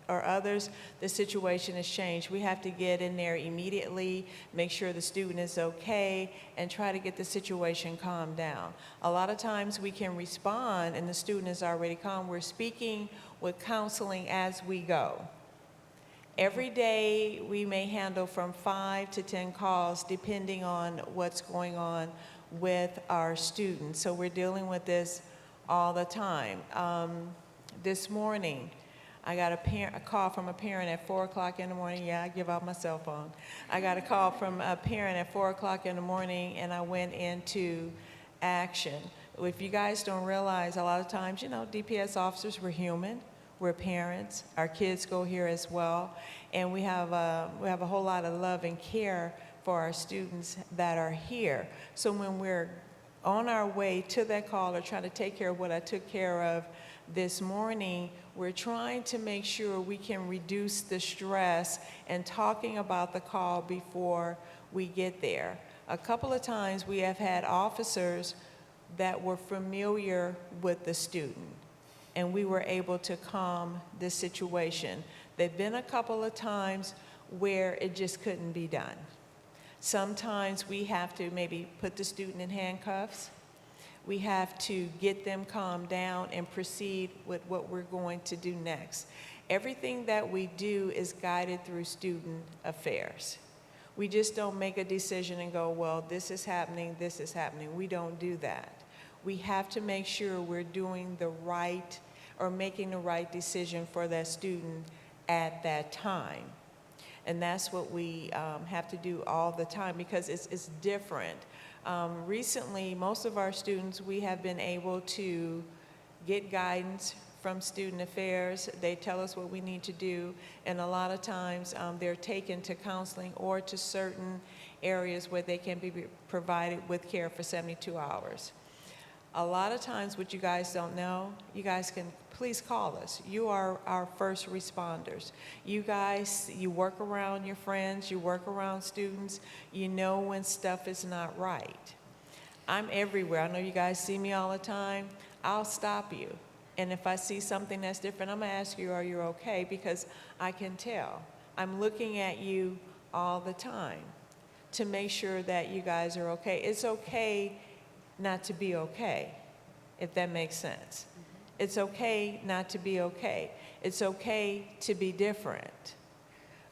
Speaker 21: or others, the situation has changed. We have to get in there immediately, make sure the student is okay, and try to get the situation calmed down. A lot of times we can respond and the student is already calm. We're speaking with counseling as we go. Every day we may handle from 5 to 10 calls depending on what's going on with our students. So we're dealing with this all the time. This morning, I got a call from a parent at 4 o'clock in the morning. Yeah, I give out my cell phone. I got a call from a parent at 4 o'clock in the morning, and I went into action. If you guys don't realize, a lot of times, you know, DPS officers, we're human. We're parents. Our kids go here as well, and we have a whole lot of love and care for our students that are here. So when we're on our way to that call or trying to take care of what I took care of this morning, we're trying to make sure we can reduce the stress and talking about the call before we get there. A couple of times we have had officers that were familiar with the student, and we were able to calm the situation. There've been a couple of times where it just couldn't be done. Sometimes we have to maybe put the student in handcuffs. We have to get them calmed down and proceed with what we're going to do next. Everything that we do is guided through student affairs. We just don't make a decision and go, well, this is happening, this is happening. We don't do that. We have to make sure we're doing the right or making the right decision for that student at that time. And that's what we have to do all the time, because it's different. Recently, most of our students, we have been able to get guidance from Student Affairs. They tell us what we need to do, and a lot of times they're taken to counseling or to certain areas where they can be provided with care for 72 hours. A lot of times what you guys don't know, you guys can please call us. You are our first responders. You guys, you work around your friends, you work around students, you know when stuff is not right. I'm everywhere. I know you guys see me all the time. I'll stop you. And if I see something that's different, I'm gonna ask you, are you okay? Because I can tell. I'm looking at you all the time to make sure that you guys are okay. It's okay not to be okay, if that makes sense. It's okay not to be okay. It's okay to be different.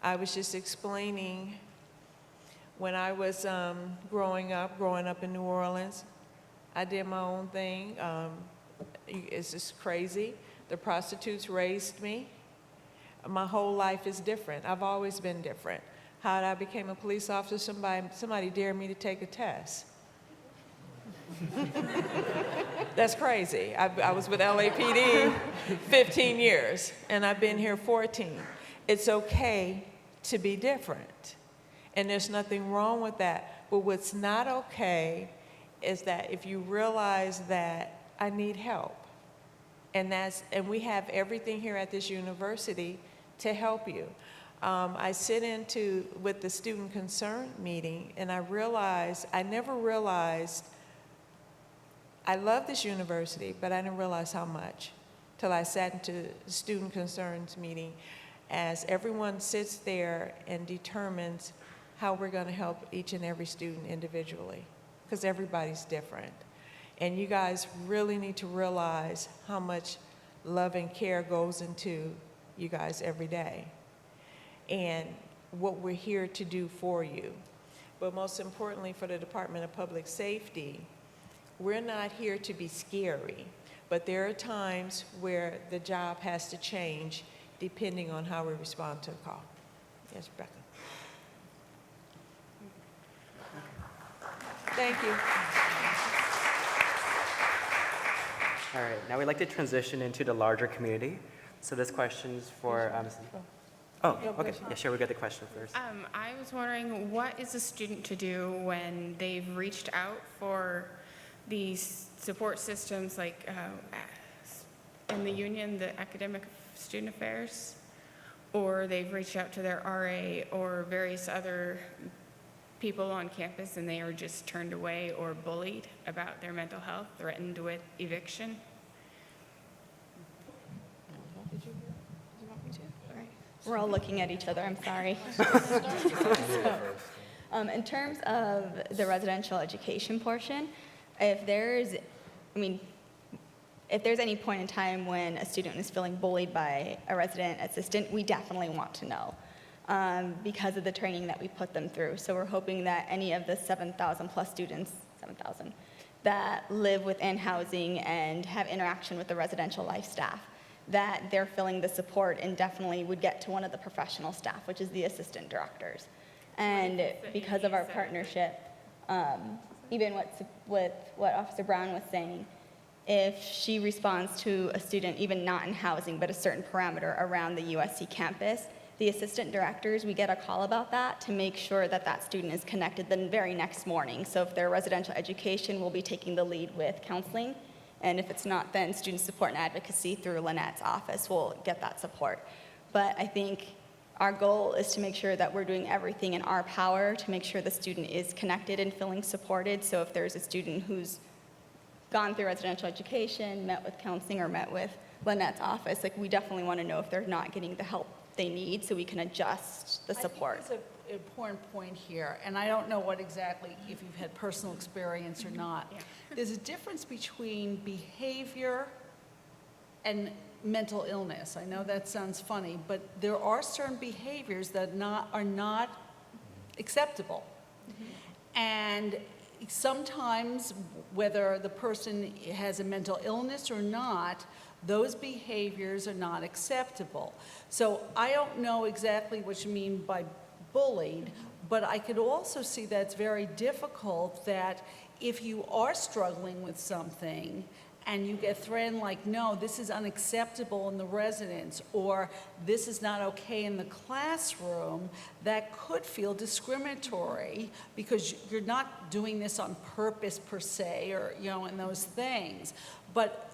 Speaker 21: I was just explaining when I was growing up in New Orleans, I did my own thing. It's just crazy. The prostitutes raised me. My whole life is different. I've always been different. How I became a police officer, somebody dared me to take a test. That's crazy. I was with LAPD 15 years, and I've been here 14. It's okay to be different, and there's nothing wrong with that. But what's not okay is that if you realize that I need help, and we have everything here at this university to help you. I sit with the student concern meeting, and I never realized, I love this university, but I didn't realize how much till I sat into the student concerns meeting as everyone sits there and determines how we're going to help each and every student individually, because everybody's different. And you guys really need to realize how much love and care goes into you guys every day and what we're here to do for you. But most importantly, for the Department of Public Safety, we're not here to be scary, but there are times where the job has to change depending on how we respond to a call. Yes, Rebecca. Thank you.
Speaker 1: All right, now we'd like to transition into the larger community. So this question's for, oh, okay, yeah, sure, we got the question first.
Speaker 10: I was wondering, what is a student to do when they've reached out for these support systems like in the union, the Academic Student Affairs, or they've reached out to their RA or various other people on campus and they are just turned away or bullied about their mental health, threatened with eviction?
Speaker 17: We're all looking at each other, I'm sorry. In terms of the residential education portion, if there's any point in time when a student is feeling bullied by a resident assistant, we definitely want to know because of the training that we put them through. So we're hoping that any of the 7,000 plus students, 7,000, that live within housing and have interaction with the residential life staff, that they're feeling the support and definitely would get to one of the professional staff, which is the assistant directors. And because of our partnership, even with what Officer Brown was saying, if she responds to a student, even not in housing, but a certain parameter around the USC campus, the assistant directors, we get a call about that to make sure that that student is connected the very next morning. So if they're residential education, we'll be taking the lead with counseling. And if it's not, then student support and advocacy through Lynette's office will get that support. But I think our goal is to make sure that we're doing everything in our power to make sure the student is connected and feeling supported. So if there's a student who's gone through residential education, met with counseling, or met with Lynette's office, like we definitely want to know if they're not getting the help they need so we can adjust the support.
Speaker 11: I think there's an important point here, and I don't know what exactly, if you've had personal experience or not.
Speaker 10: Yeah.
Speaker 11: There's a difference between behavior and mental illness. I know that sounds funny, but there are certain behaviors that are not acceptable. And sometimes, whether the person has a mental illness or not, those behaviors are not acceptable. So I don't know exactly what you mean by bullied, but I could also see that it's very difficult that if you are struggling with something and you get threatened like, no, this is unacceptable in the residence, or this is not okay in the classroom, that could feel discriminatory because you're not doing this on purpose per se, or, you know, and those things. But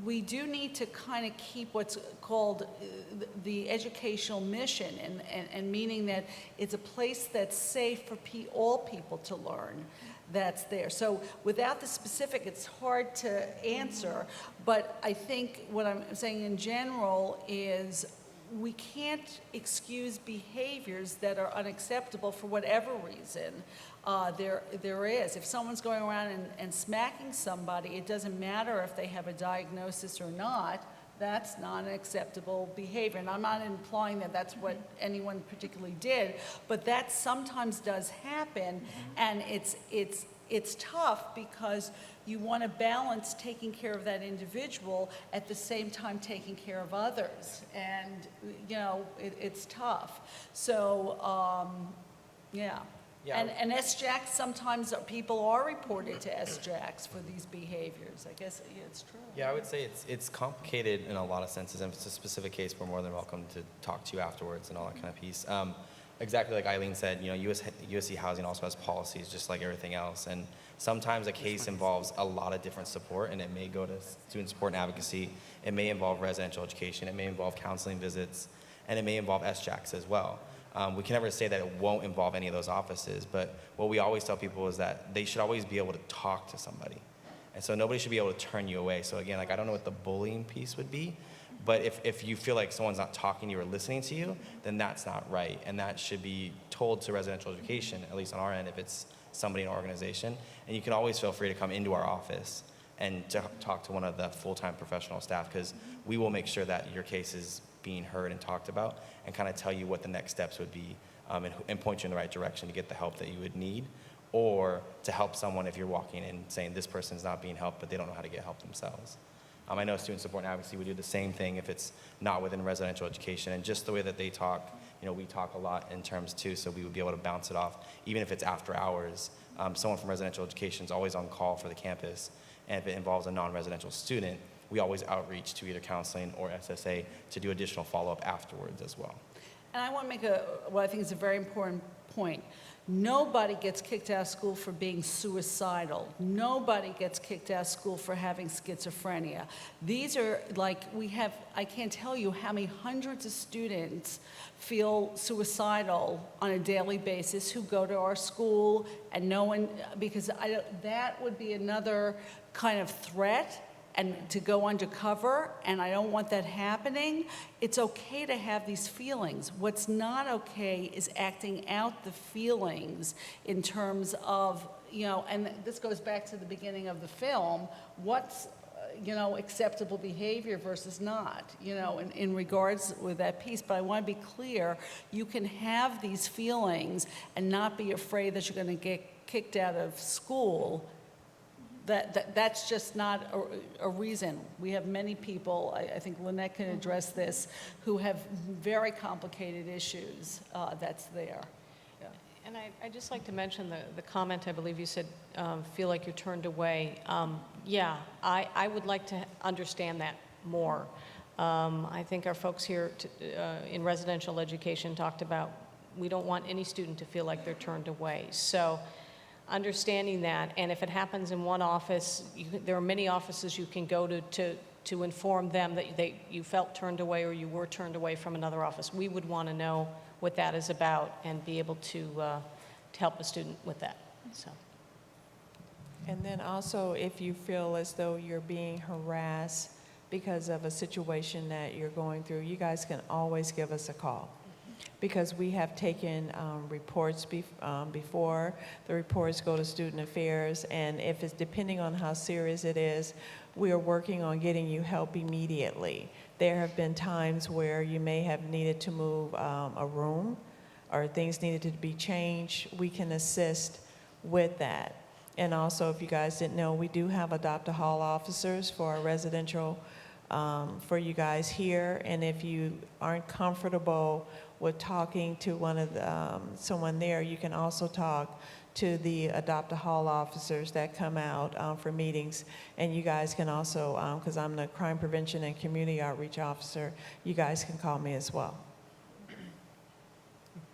Speaker 11: we do need to kind of keep what's called the educational mission, and meaning that it's a place that's safe for all people to learn. That's there. So without the specific, it's hard to answer, but I think what I'm saying in general is we can't excuse behaviors that are unacceptable for whatever reason there is. If someone's going around and smacking somebody, it doesn't matter if they have a diagnosis or not. That's not an acceptable behavior. And I'm not implying that that's what anyone particularly did, but that sometimes does happen, and it's tough because you want to balance taking care of that individual at the same time taking care of others. And, you know, it's tough. So, yeah.
Speaker 18: Yeah.
Speaker 11: And SJACs, sometimes people are reported to SJACs for these behaviors. I guess it's true.
Speaker 18: Yeah, I would say it's complicated in a lot of senses, and if it's a specific case, we're more than welcome to talk to you afterwards and all that kind of piece. Exactly like Eileen said, you know, USC Housing also has policies just like everything else, and sometimes a case involves a lot of different support, and it may go to student support and advocacy, it may involve residential education, it may involve counseling visits, and it may involve SJACs as well. We can never say that it won't involve any of those offices, but what we always tell people is that they should always be able to talk to somebody. And so nobody should be able to turn you away. So again, like, I don't know what the bullying piece would be, but if you feel like someone's not talking to you or listening to you, then that's not right. And that should be told to residential education, at least on our end, if it's somebody in our organization. And you can always feel free to come into our office and to talk to one of the full-time professional staff, because we will make sure that your case is being heard and talked about, and kind of tell you what the next steps would be, and point you in the right direction to get the help that you would need, or to help someone if you're walking in saying this person's not being helped, but they don't know how to get help themselves. I know student support and advocacy would do the same thing if it's not within residential education, and just the way that they talk, you know, we talk a lot in terms too, so we would be able to bounce it off, even if it's after hours. Someone from residential education is always on call for the campus, and if it involves a non-residential student, we always outreach to either counseling or SSA to do additional follow-up afterwards as well.
Speaker 11: And I want to make what I think is a very important point. Nobody gets kicked out of school for being suicidal. Nobody gets kicked out of school for having schizophrenia. These are like, I can't tell you how many hundreds of students feel suicidal on a daily basis who go to our school, and no one, because that would be another kind of threat, and to go undercover, and I don't want that happening. It's okay to have these feelings. What's not okay is acting out the feelings in terms of, you know, and this goes back to the beginning of the film, what's, you know, acceptable behavior versus not, you know, in regards with that piece. But I want to be clear, you can have these feelings and not be afraid that you're going to get kicked out of school. That's just not a reason. We have many people, I think Lynette can address this, who have very complicated issues that's there. Yeah.
Speaker 14: And I'd just like to mention the comment, I believe you said, feel like you're turned away. Yeah, I would like to understand that more. I think our folks here in residential education talked about, we don't want any student to feel like they're turned away. So understanding that, and if it happens in one office, there are many offices you can go to inform them that you felt turned away or you were turned away from another office. We would want to know what that is about and be able to help a student with that. So.
Speaker 5: And then also, if you feel as though you're being harassed because of a situation that you're going through, you guys can always give us a call, because we have taken reports before. The reports go to Student Affairs, and if it's depending on how serious it is, we are working on getting you help immediately. There have been times where you may have needed to move a room, or things needed to be changed. We can assist with that. And also, if you guys didn't know, we do have adopt-a-hall officers for our residential
Speaker 21: for you guys here. And if you aren't comfortable with talking to one of the, someone there, you can also talk to the Adopt a Hall officers that come out for meetings. And you guys can also, because I'm the Crime Prevention and Community Outreach Officer, you guys can call me as well.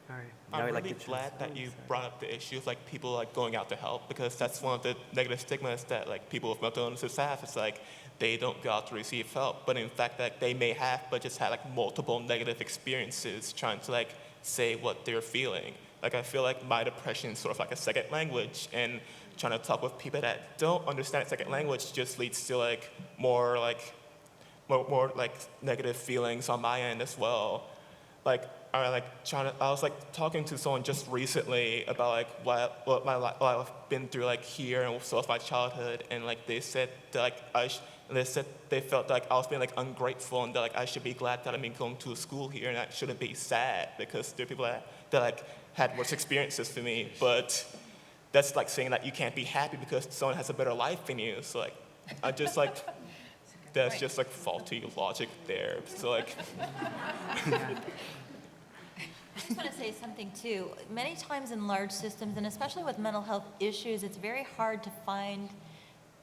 Speaker 1: All right.
Speaker 15: I'm really glad that you brought up the issue of like people like going out to help, because that's one of the negative stigmas that like people with mental illnesses have. It's like they don't go out to receive help, but in fact that they may have, but just had like multiple negative experiences trying to like say what they're feeling. Like I feel like my depression is sort of like a second language, and trying to talk with people that don't understand second language just leads to like more like negative feelings on my end as well. I was like talking to someone just recently about like what I've been through like here and so of my childhood, and like they said that like they felt like I was being like ungrateful, and that like I should be glad that I'm going to a school here, and I shouldn't be sad because there are people that like had worse experiences than me. But that's like saying that you can't be happy because someone has a better life than you. So like I just like that's just like faulty logic there. So like.
Speaker 16: I just want to say something too. Many times in large systems, and especially with mental health issues, it's very hard to find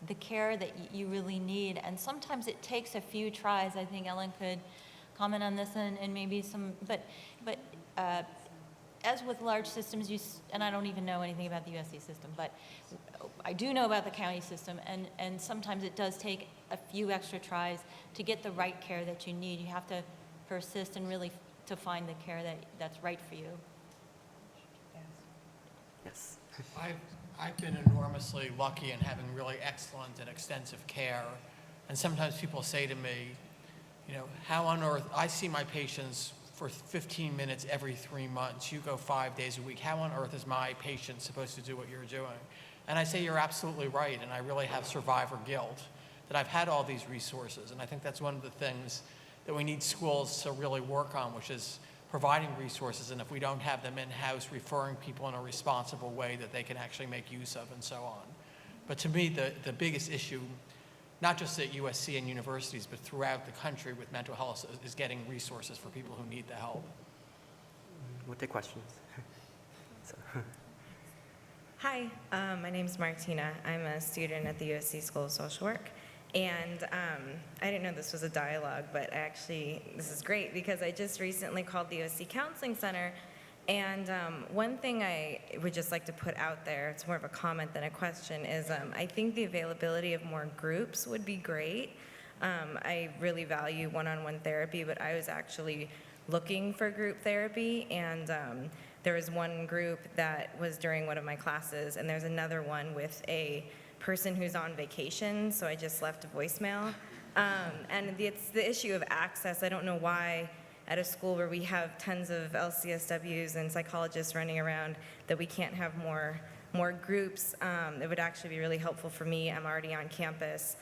Speaker 16: the care that you really need. And sometimes it takes a few tries. I think Ellen could comment on this and maybe some, but as with large systems, and I don't even know anything about the USC system, but I do know about the county system, and sometimes it does take a few extra tries to get the right care that you need. You have to persist and really to find the care that's right for you.
Speaker 1: Yes.
Speaker 13: I've been enormously lucky in having really excellent and extensive care. And sometimes people say to me, you know, how on earth, I see my patients for 15 minutes every 3 months. You go 5 days a week. How on earth is my patient supposed to do what you're doing? And I say, you're absolutely right. And I really have survivor guilt that I've had all these resources. And I think that's one of the things that we need schools to really work on, which is providing resources, and if we don't have them in-house, referring people in a responsible way that they can actually make use of and so on. But to me, the biggest issue, not just at USC and universities, but throughout the country with mental health is getting resources for people who need the help.
Speaker 1: We'll take questions.
Speaker 9: Hi, my name's Martina. I'm a student at the USC School of Social Work. And I didn't know this was a dialogue, but actually this is great because I just recently called the USC Counseling Center, and one thing I would just like to put out there, it's more of a comment than a question, is I think the availability of more groups would be great. I really value one-on-one therapy, but I was actually looking for group therapy, and there was one group that was during one of my classes, and there's another one with a person who's on vacation, so I just left a voicemail. And it's the issue of access. I don't know why at a school where we have tons of LCSWs and psychologists running around that we can't have more groups. It would actually be really helpful for me. I'm already on campus.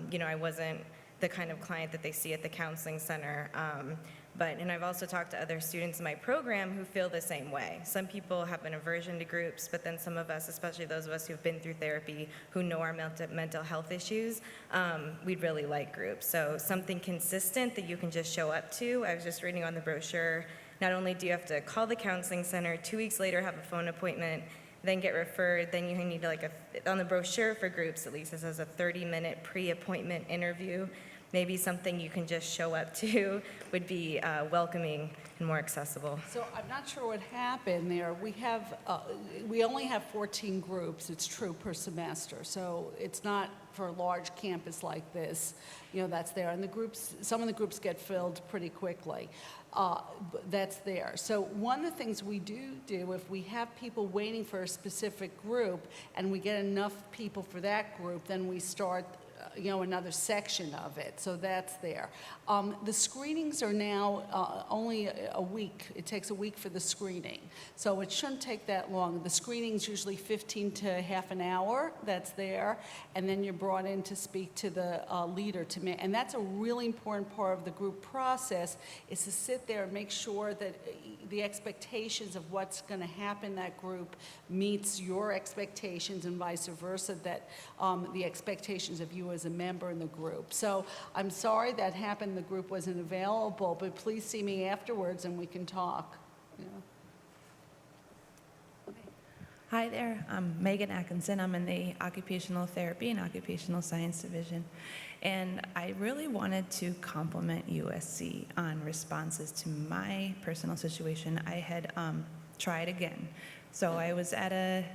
Speaker 9: You know, I wasn't the kind of client that they see at the counseling center. And I've also talked to other students in my program who feel the same way. Some people have an aversion to groups, but then some of us, especially those of us who've been through therapy, who know our mental health issues, we'd really like groups. So something consistent that you can just show up to. I was just reading on the brochure, not only do you have to call the counseling center, 2 weeks later have a phone appointment, then get referred, then you need to on the brochure for groups at least, it says a 30-minute pre-appointment interview. Maybe something you can just show up to would be welcoming and more accessible.
Speaker 11: So I'm not sure what happened there. We only have 14 groups, it's true, per semester. So it's not for a large campus like this, you know, that's there. And the groups, some of the groups get filled pretty quickly. That's there. So one of the things we do if we have people waiting for a specific group and we get enough people for that group, then we start you know, another section of it, so that's there. The screenings are now only a week. It takes a week for the screening, so it shouldn't take that long. The screening's usually 15 to half an hour, that's there, and then you're brought in to speak to the leader, and that's a really important part of the group process, is to sit there and make sure that the expectations of what's going to happen in that group meets your expectations and vice versa, that the expectations of you as a member in the group. So I'm sorry that happened, the group wasn't available, but please see me afterwards and we can talk. You know.
Speaker 9: Hi there, I'm Megan Atkinson. I'm in the Occupational Therapy and Occupational Science Division. And I really wanted to compliment USC on responses to my personal situation. I had tried again. So I was at a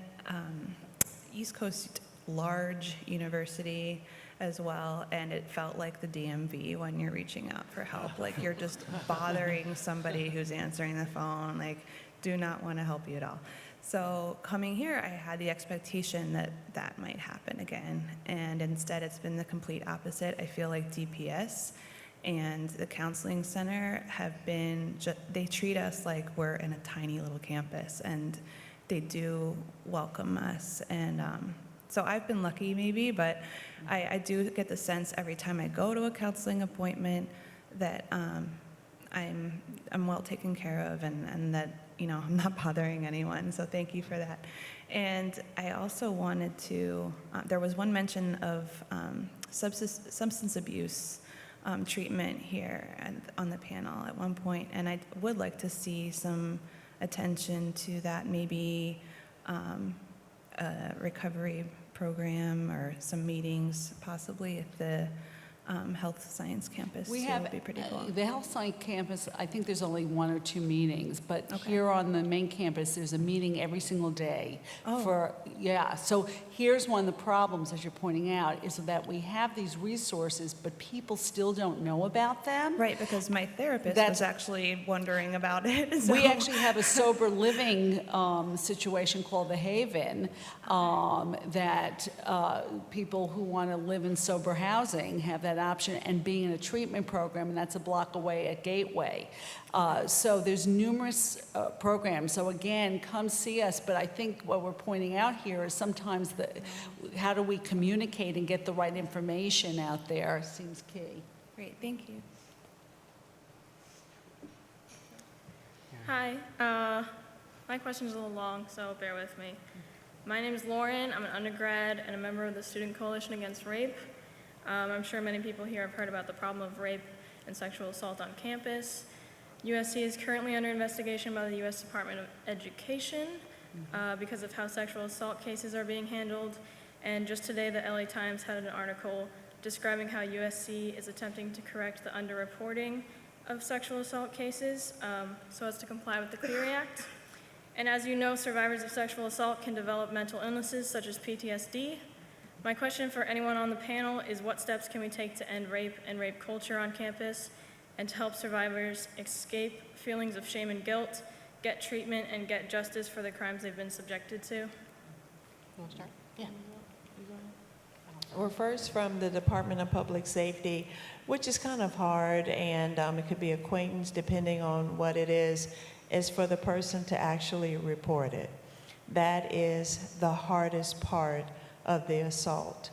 Speaker 9: East Coast large university as well, and it felt like the DMV when you're reaching out for help. Like you're just bothering somebody who's answering the phone, like do not want to help you at all. So coming here, I had the expectation that that might happen again, and instead it's been the complete opposite. I feel like DPS and the counseling center have been, they treat us like we're in a tiny little campus, and they do welcome us. And so I've been lucky maybe, but I do get the sense every time I go to a counseling appointment that I'm well taken care of, and that, you know, I'm not bothering anyone, so thank you for that. And I also wanted to, there was one mention of substance abuse treatment here on the panel at one point, and I would like to see some attention to that, maybe a recovery program or some meetings possibly at the health science campus.
Speaker 11: We
Speaker 9: too,
Speaker 11: have,
Speaker 9: would be pretty cool.
Speaker 11: the health science campus, I think there's only 1 or 2 meetings, but
Speaker 9: Okay.
Speaker 11: here on the main campus, there's a meeting every single day.
Speaker 9: Oh.
Speaker 11: For, yeah, so here's one of the problems, as you're pointing out, is that we have these resources, but people still don't know about them.
Speaker 9: Right, because my therapist
Speaker 11: That's-
Speaker 9: was actually wondering about it. So.
Speaker 11: We actually have a sober living situation called the Haven, that people who want to live in sober housing have that option, and being in a treatment program, and that's a block away at Gateway. So there's numerous programs. So again, come see us, but I think what we're pointing out here is sometimes how do we communicate and get the right information out there seems key.
Speaker 9: Great, thank you.
Speaker 7: Hi, my question's a little long, so bear with me. My name is Lauren. I'm an undergrad and a member of the Student Coalition Against Rape. I'm sure many people here have heard about the problem of rape and sexual assault on campus. USC is currently under investigation by the U.S. Department of Education because of how sexual assault cases are being handled. And just today, the LA Times had an article describing how USC is attempting to correct the underreporting of sexual assault cases so as to comply with the Clery Act. And as you know, survivors of sexual assault can develop mental illnesses such as PTSD. My question for anyone on the panel is, what steps can we take to end rape and rape culture on campus and to help survivors escape feelings of shame and guilt, get treatment, and get justice for the crimes they've been subjected to?
Speaker 5: You want to start? Yeah. We're first from the Department of Public Safety, which is kind of hard, and it could be acquaintance depending on what it is for the person to actually report it. That is the hardest part of the assault.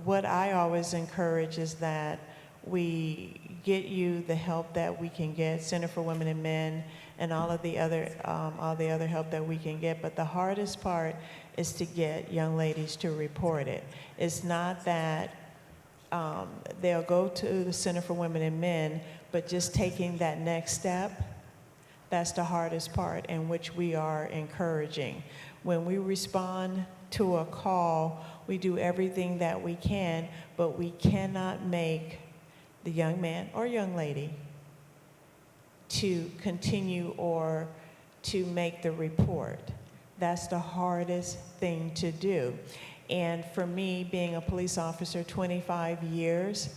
Speaker 5: What I always encourage is that we get you the help that we can get, Center for Women and Men, and all the other help that we can get. But the hardest part is to get young ladies to report it. It's not that they'll go to the Center for Women and Men, but just taking that next step, that's the hardest part, in which we are encouraging. When we respond to a call, we do everything that we can, but we cannot make the young man or young lady to continue or to make the report. That's the hardest thing to do. And for me, being a police officer 25 years,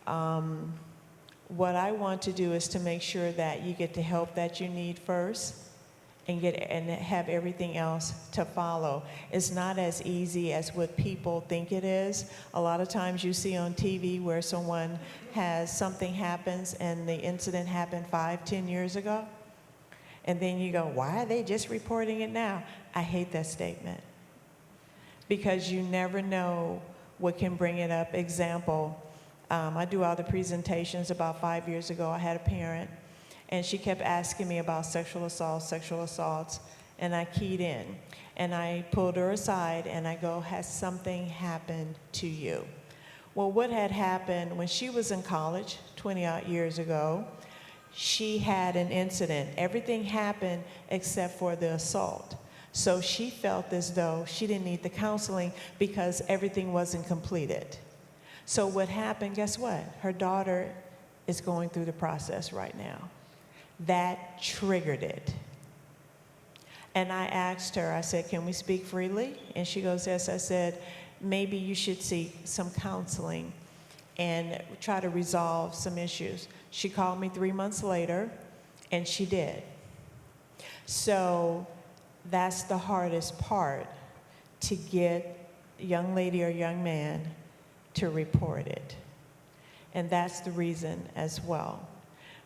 Speaker 5: what I want to do is to make sure that you get the help that you need first, and have everything else to follow. It's not as easy as what people think it is. A lot of times you see on TV where something happens and the incident happened 5-10 years ago, and then you go, why are they just reporting it now? I hate that statement, because you never know what can bring it up. Example, I do all the presentations. About 5 years ago, I had a parent,
Speaker 21: And she kept asking me about sexual assaults, and I keyed in. And I pulled her aside and I go, has something happened to you? Well, what had happened when she was in college 20-odd years ago, she had an incident. Everything happened except for the assault. So she felt as though she didn't need the counseling because everything wasn't completed. So what happened, guess what? Her daughter is going through the process right now. That triggered it. And I asked her, I said, can we speak freely? And she goes, yes. I said, maybe you should seek some counseling and try to resolve some issues. She called me 3 months later, and she did. So that's the hardest part, to get a young lady or young man to report it. And that's the reason as well.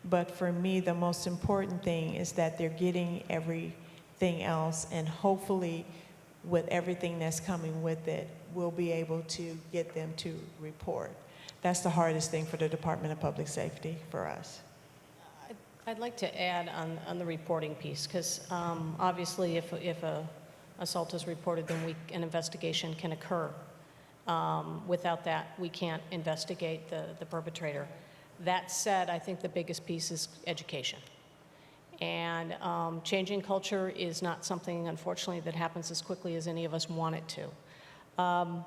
Speaker 21: But for me, the most important thing is that they're getting everything else, and hopefully with everything that's coming with it, we'll be able to get them to report. That's the hardest thing for the Department of Public Safety for us.
Speaker 14: I'd like to add on the reporting piece, because obviously if a assault is reported, then an investigation can occur. Without that, we can't investigate the perpetrator. That said, I think the biggest piece is education. And changing culture is not something, unfortunately, that happens as quickly as any of us want it to.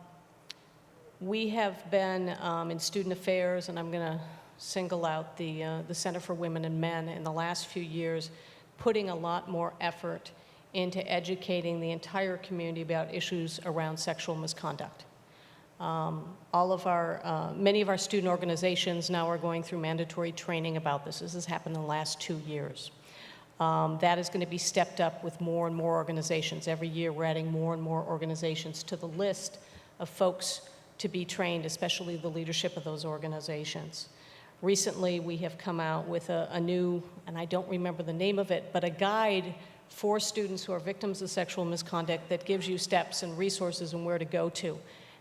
Speaker 14: We have been in student affairs, and I'm going to single out the Center for Women and Men in the last few years, putting a lot more effort into educating the entire community about issues around sexual misconduct. Many of our student organizations now are going through mandatory training about this. This has happened in the last 2 years. That is going to be stepped up with more and more organizations. Every year we're adding more and more organizations to the list of folks to be trained, especially the leadership of those organizations. Recently, we have come out with a new, and I don't remember the name of it, but a guide for students who are victims of sexual misconduct that gives you steps and resources and where to go to.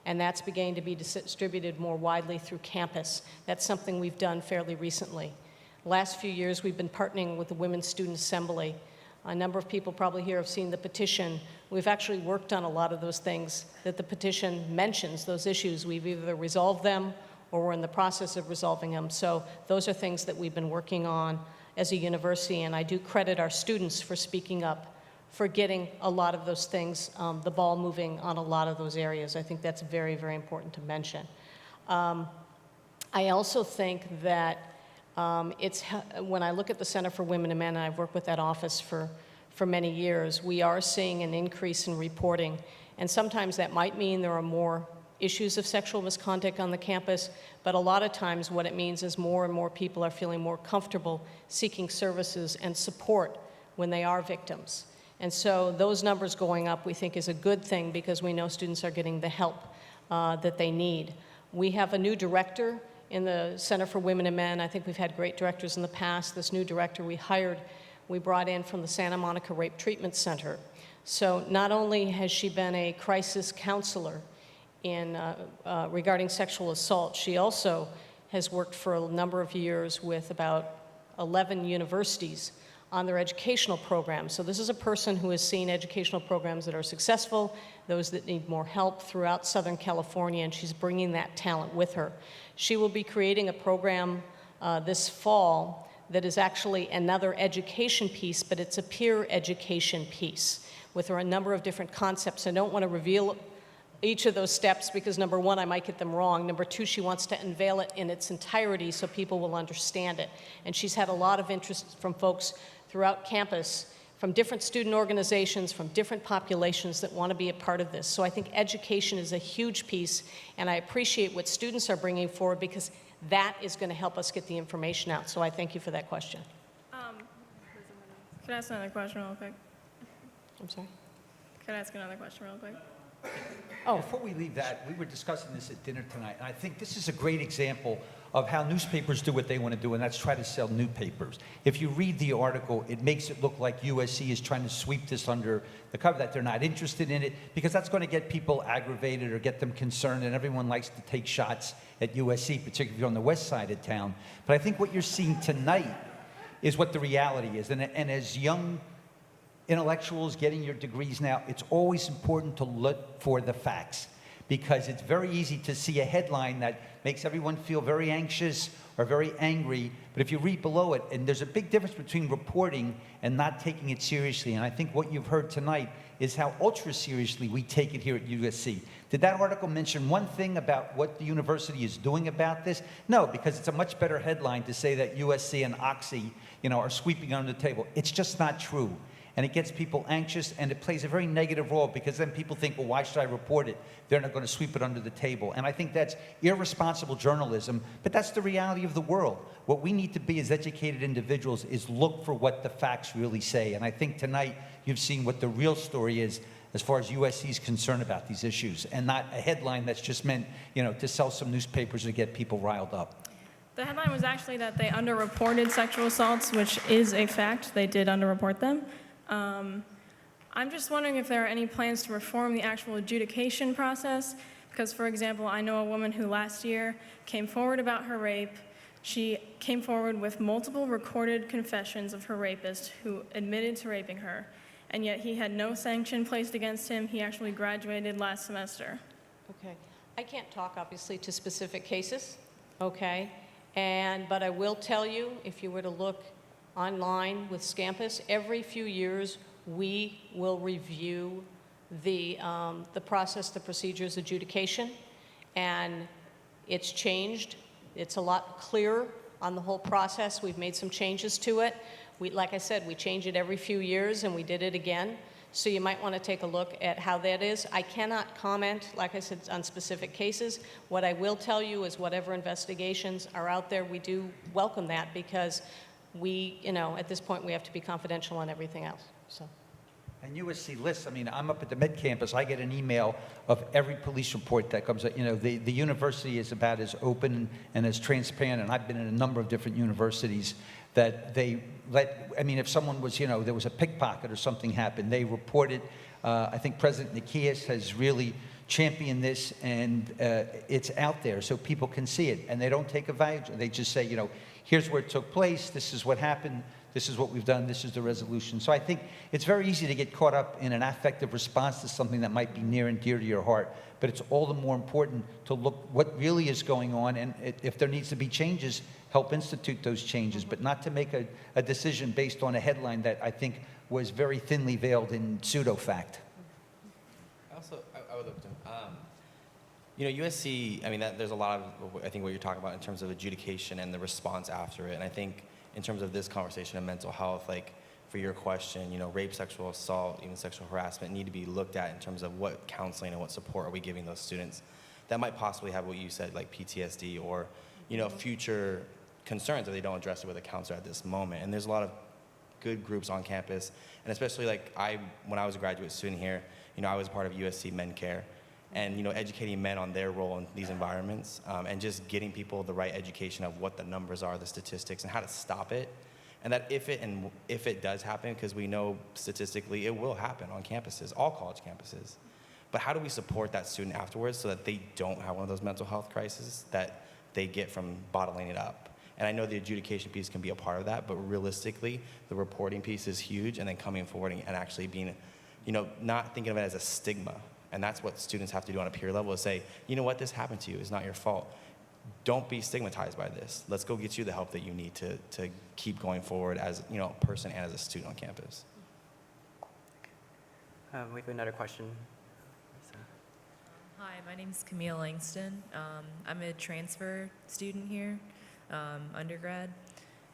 Speaker 14: And that's beginning to be distributed more widely through campus. That's something we've done fairly recently. Last few years, we've been partnering with the Women's Student Assembly. A number of people probably here have seen the petition. We've actually worked on a lot of those things that the petition mentions, those issues. We've either resolved them or we're in the process of resolving them. So those are things that we've been working on as a university, and I do credit our students for speaking up, for getting a lot of those things, the ball moving on a lot of those areas. I think that's very, very important to mention. I also think that when I look at the Center for Women and Men, and I've worked with that office for many years, we are seeing an increase in reporting. And sometimes that might mean there are more issues of sexual misconduct on the campus, but a lot of times what it means is more and more people are feeling more comfortable seeking services and support when they are victims. And so those numbers going up, we think, is a good thing because we know students are getting the help that they need. We have a new director in the Center for Women and Men. I think we've had great directors in the past. This new director we brought in from the Santa Monica Rape Treatment Center. So not only has she been a crisis counselor regarding sexual assault, she also has worked for a number of years with about 11 universities on their educational programs. So this is a person who has seen educational programs that are successful, those that need more help throughout Southern California, and she's bringing that talent with her. She will be creating a program this fall that is actually another education piece, but it's a peer education piece with a number of different concepts. I don't want to reveal each of those steps because, number one, I might get them wrong. Number two, she wants to unveil it in its entirety so people will understand it. And she's had a lot of interest from folks throughout campus, from different student organizations, from different populations that want to be a part of this. So I think education is a huge piece, and I appreciate what students are bringing forward because that is going to help us get the information out. So I thank you for that question.
Speaker 7: Could I ask another question real quick?
Speaker 14: I'm sorry?
Speaker 7: Could I ask another question real quick?
Speaker 12: Before we leave that, we were discussing this at dinner tonight, and I think this is a great example of how newspapers do what they want to do, and that's try to sell newspapers. If you read the article, it makes it look like USC is trying to sweep this under the cover, that they're not interested in it, because that's going to get people aggravated or get them concerned, and everyone likes to take shots at USC, particularly on the west side of town. But I think what you're seeing tonight is what the reality is. And as young intellectuals getting your degrees now, it's always important to look for the facts, because it's very easy to see a headline that makes everyone feel very anxious or very angry, but if you read below it, and there's a big difference between reporting and not taking it seriously, and I think what you've heard tonight is how ultra seriously we take it here at USC. Did that article mention one thing about what the university is doing about this? No, because it's a much better headline to say that USC and Oxy, are sweeping under the table. It's just not true. And it gets people anxious, and it plays a very negative role, because then people think, well, why should I report it? They're not going to sweep it under the table. And I think that's irresponsible journalism, but that's the reality of the world. What we need to be as educated individuals is look for what the facts really say. And I think tonight you've seen what the real story is as far as USC's concerned about these issues, and not a headline that's just meant, to sell some newspapers to get people riled up.
Speaker 7: The headline was actually that they underreported sexual assaults, which is a fact. They did underreport them. I'm just wondering if there are any plans to reform the actual adjudication process, because, for example, I know a woman who last year came forward about her rape. She came forward with multiple recorded confessions of her rapist who admitted to raping her, and yet he had no sanction placed against him. He actually graduated last semester.
Speaker 14: Okay. I can't talk, obviously, to specific cases, okay? But I will tell you, if you were to look online with Scampus, every few years we will review the process, the procedures, adjudication, and it's changed. It's a lot clearer on the whole process. We've made some changes to it. Like I said, we change it every few years, and we did it again. So you might want to take a look at how that is. I cannot comment, like I said, on specific cases. What I will tell you is whatever investigations are out there, we do welcome that, because we, at this point, we have to be confidential on everything else. So.
Speaker 12: And USC lists, I'm up at the Med campus, I get an email of every police report that comes out. The university is about as open and as transparent, and I've been in a number of different universities that they let, if someone was, there was a pickpocket or something happened, they report it. I think President Nikias has really championed this, and it's out there so people can see it, and they don't take advantage. They just say, here's where it took place, this is what happened, this is what we've done, this is the resolution. So I think it's very easy to get caught up in an affective response to something that might be near and dear to your heart, but it's all the more important to look what really is going on, and if there needs to be changes, help institute those changes, but not to make a decision based on a headline that I think was very thinly veiled in pseudo-fact.
Speaker 18: I would look to, USC, there's a lot of, I think, what you're talking about in terms of adjudication and the response after it. And I think in terms of this conversation of mental health, like for your question, rape, sexual assault, even sexual harassment need to be looked at in terms of what counseling and what support are we giving those students that might possibly have what you said, like PTSD or, future concerns if they don't address it with a counselor at this moment. And there's a lot of good groups on campus, and especially when I was a graduate student here, I was part of USC Men Care, and educating men on their role in these environments, and just getting people the right education of what the numbers are, the statistics, and how to stop it. And that if it does happen, because we know statistically it will happen on campuses, all college campuses, but how do we support that student afterwards so that they don't have one of those mental health crises that they get from bottling it up? And I know the adjudication piece can be a part of that, but realistically, the reporting piece is huge, and then coming forward and actually being, not thinking of it as a stigma. And that's what students have to do on a peer level, is say, you know what, this happened to you, it's not your fault. Don't be stigmatized by this. Let's go get you the help that you need to keep going forward as a person and as a student on campus.
Speaker 1: We have another question.
Speaker 8: Hi, my name is Camille Langston. I'm a transfer student here, undergrad,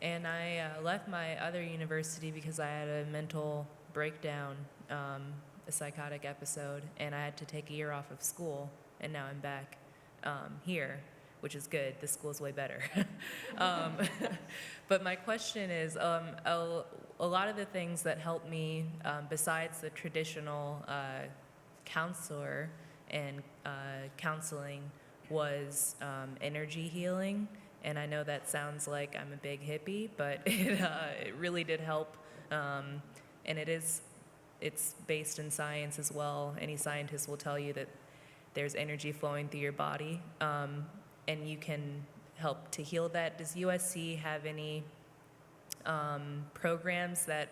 Speaker 8: and I left my other university because I had a mental breakdown, a psychotic episode, and I had to take a year off of school, and now I'm back here, which is good. The school's way better. But my question is, a lot of the things that helped me, besides the traditional counselor and counseling, was energy healing. And I know that sounds like I'm a big hippie, but it really did help. And it's based in science as well. Any scientist will tell you that there's energy flowing through your body, and you can help to heal that. Does USC have any programs that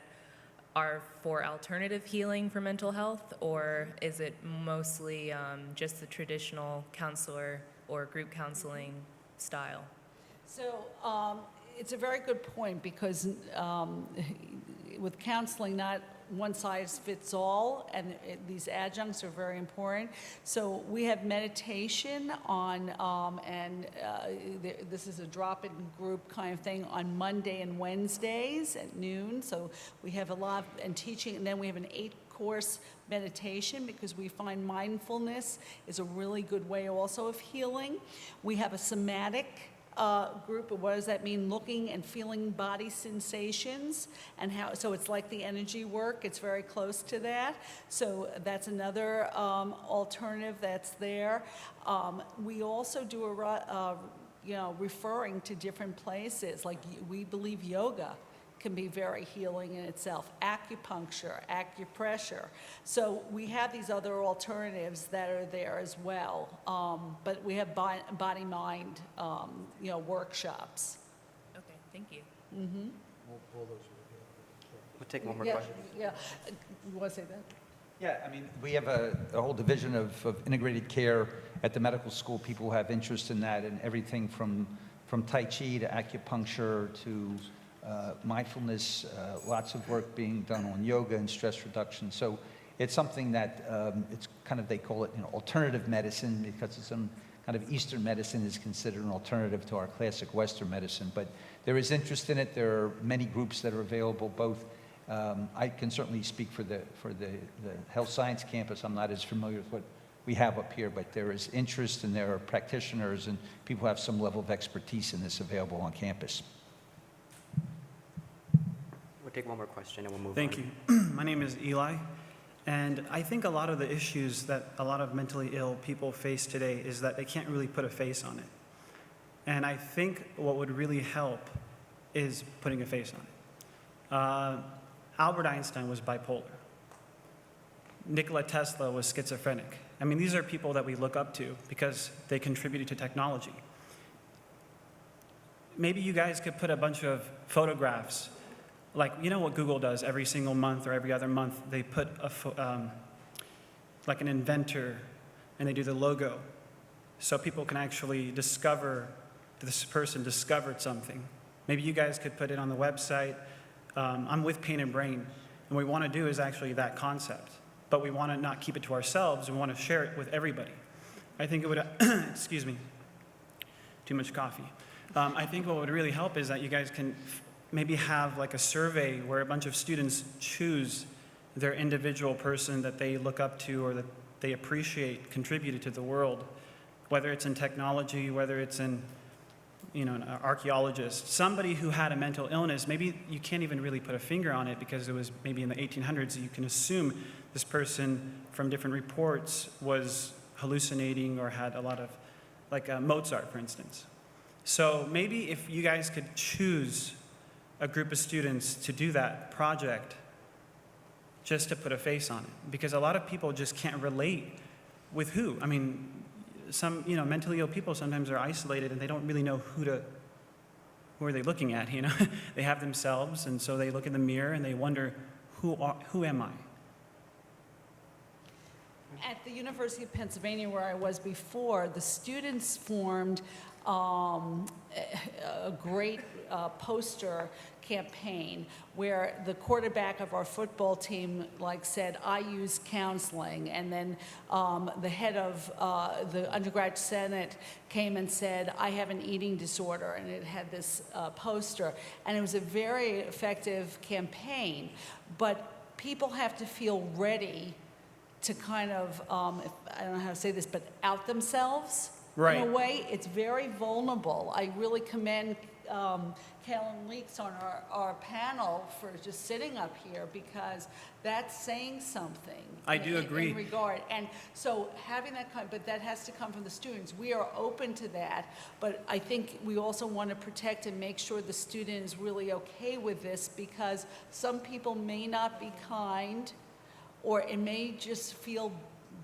Speaker 8: are for alternative healing for mental health, or is it mostly just the traditional counselor or group counseling style?
Speaker 11: So it's a very good point because with counseling, not one size fits all, and these adjuncts are very important. So we have meditation on, this is a drop-in group kind of thing on Monday and Wednesdays at noon. So we have a lot and teaching, and then we have an 8-course meditation because we find mindfulness is a really good way also of healing. We have a somatic group. What does that mean? Looking and feeling body sensations and how, so it's like the energy work. It's very close to that. So that's another alternative that's there. We also do referring to different places. Like we believe yoga can be very healing in itself. Acupuncture, acupressure. So we have these other alternatives that are there as well. But we have body-mind, workshops.
Speaker 8: Okay, thank you.
Speaker 11: Mm-hmm.
Speaker 1: We'll take one more question.
Speaker 11: Yeah, you want to say that?
Speaker 12: Yeah, I mean, we have a whole division of integrated care at the medical school. People who have interest in that, and everything from Tai Chi to acupuncture to mindfulness, lots of work being done on yoga and stress reduction. So it's something that it's kind of, they call it alternative medicine because it's some kind of Eastern medicine is considered an alternative to our classic Western medicine. But there is interest in it. There are many groups that are available, both I can certainly speak for the health science campus. I'm not as familiar with what we have up here, but there is interest and there are practitioners and people who have some level of expertise in this available on campus.
Speaker 1: We'll take one more question and we'll move on.
Speaker 6: Thank you. My name is Eli, and I think a lot of the issues that a lot of mentally ill people face today is that they can't really put a face on it. And I think what would really help is putting a face on it. Albert Einstein was bipolar. Nikola Tesla was schizophrenic. I mean, these are people that we look up to because they contributed to technology. Maybe you guys could put a bunch of photographs, like, you know what Google does every single month or every other month? They put like an inventor, and they do the logo, so people can actually discover this person discovered something. Maybe you guys could put it on the website. I'm with Pain and Brain, and what we want to do is actually that concept, but we want to not keep it to ourselves. We want to share it with everybody. I think it would, excuse me, too much coffee. I think what would really help is that you guys can maybe have like a survey where a bunch of students choose their individual person that they look up to or that they appreciate contributed to the world, whether it's in technology, whether it's in, an archaeologist, somebody who had a mental illness. Maybe you can't even really put a finger on it because it was maybe in the 1800s. You can assume this person from different reports was hallucinating or had a lot of, like Mozart, for instance. So maybe if you guys could choose a group of students to do that project just to put a face on it, because a lot of people just can't relate with who. I mean, some mentally ill people sometimes are isolated and they don't really know who are they looking at. They have themselves, and so they look in the mirror and they wonder, who am I?
Speaker 11: At the University of Pennsylvania, where I was before, the students formed a great poster campaign where the quarterback of our football team said, I use counseling, and then the head of the undergrad senate came and said, I have an eating disorder, and it had this poster, and it was a very effective campaign, but people have to feel ready to kind of, I don't know how to say this, but out themselves.
Speaker 6: Right.
Speaker 11: In a way, it's very vulnerable. I really commend Kellen Leaks on our panel for just sitting up here, because that's saying something.
Speaker 6: I do agree.
Speaker 11: In regard. And so having that but that has to come from the students. We are open to that, but I think we also want to protect and make sure the student is really okay with this, because some people may not be kind, or it may just feel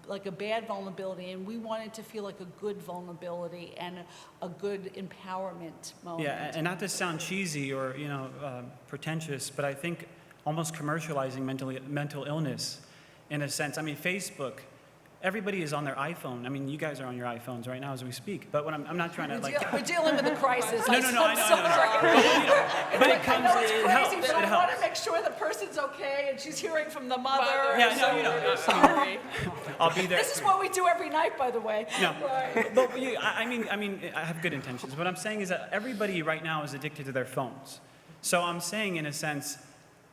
Speaker 11: like a bad vulnerability, and we want it to feel like a good vulnerability and a good empowerment moment.
Speaker 6: Yeah, and not to sound cheesy or, pretentious, but I think almost commercializing mental illness in a sense. I mean, Facebook, everybody is on their iPhone. I mean, you guys are on your iPhones right now as we speak, but when I'm not trying to like...
Speaker 11: We're dealing with a crisis.
Speaker 6: No, I know. But it comes,
Speaker 11: I know it's
Speaker 6: it
Speaker 11: crazy,
Speaker 6: helps,
Speaker 11: but
Speaker 6: it
Speaker 11: I
Speaker 6: helps.
Speaker 11: want to make sure the person's okay and she's hearing from the mother.
Speaker 6: Yeah, no,
Speaker 11: Sorry.
Speaker 6: I'll be there.
Speaker 11: This is what we do every night, by the way.
Speaker 6: No,
Speaker 11: Right.
Speaker 6: but I mean, I have good intentions. What I'm saying is that everybody right now is addicted to their phones. So I'm saying, in a sense,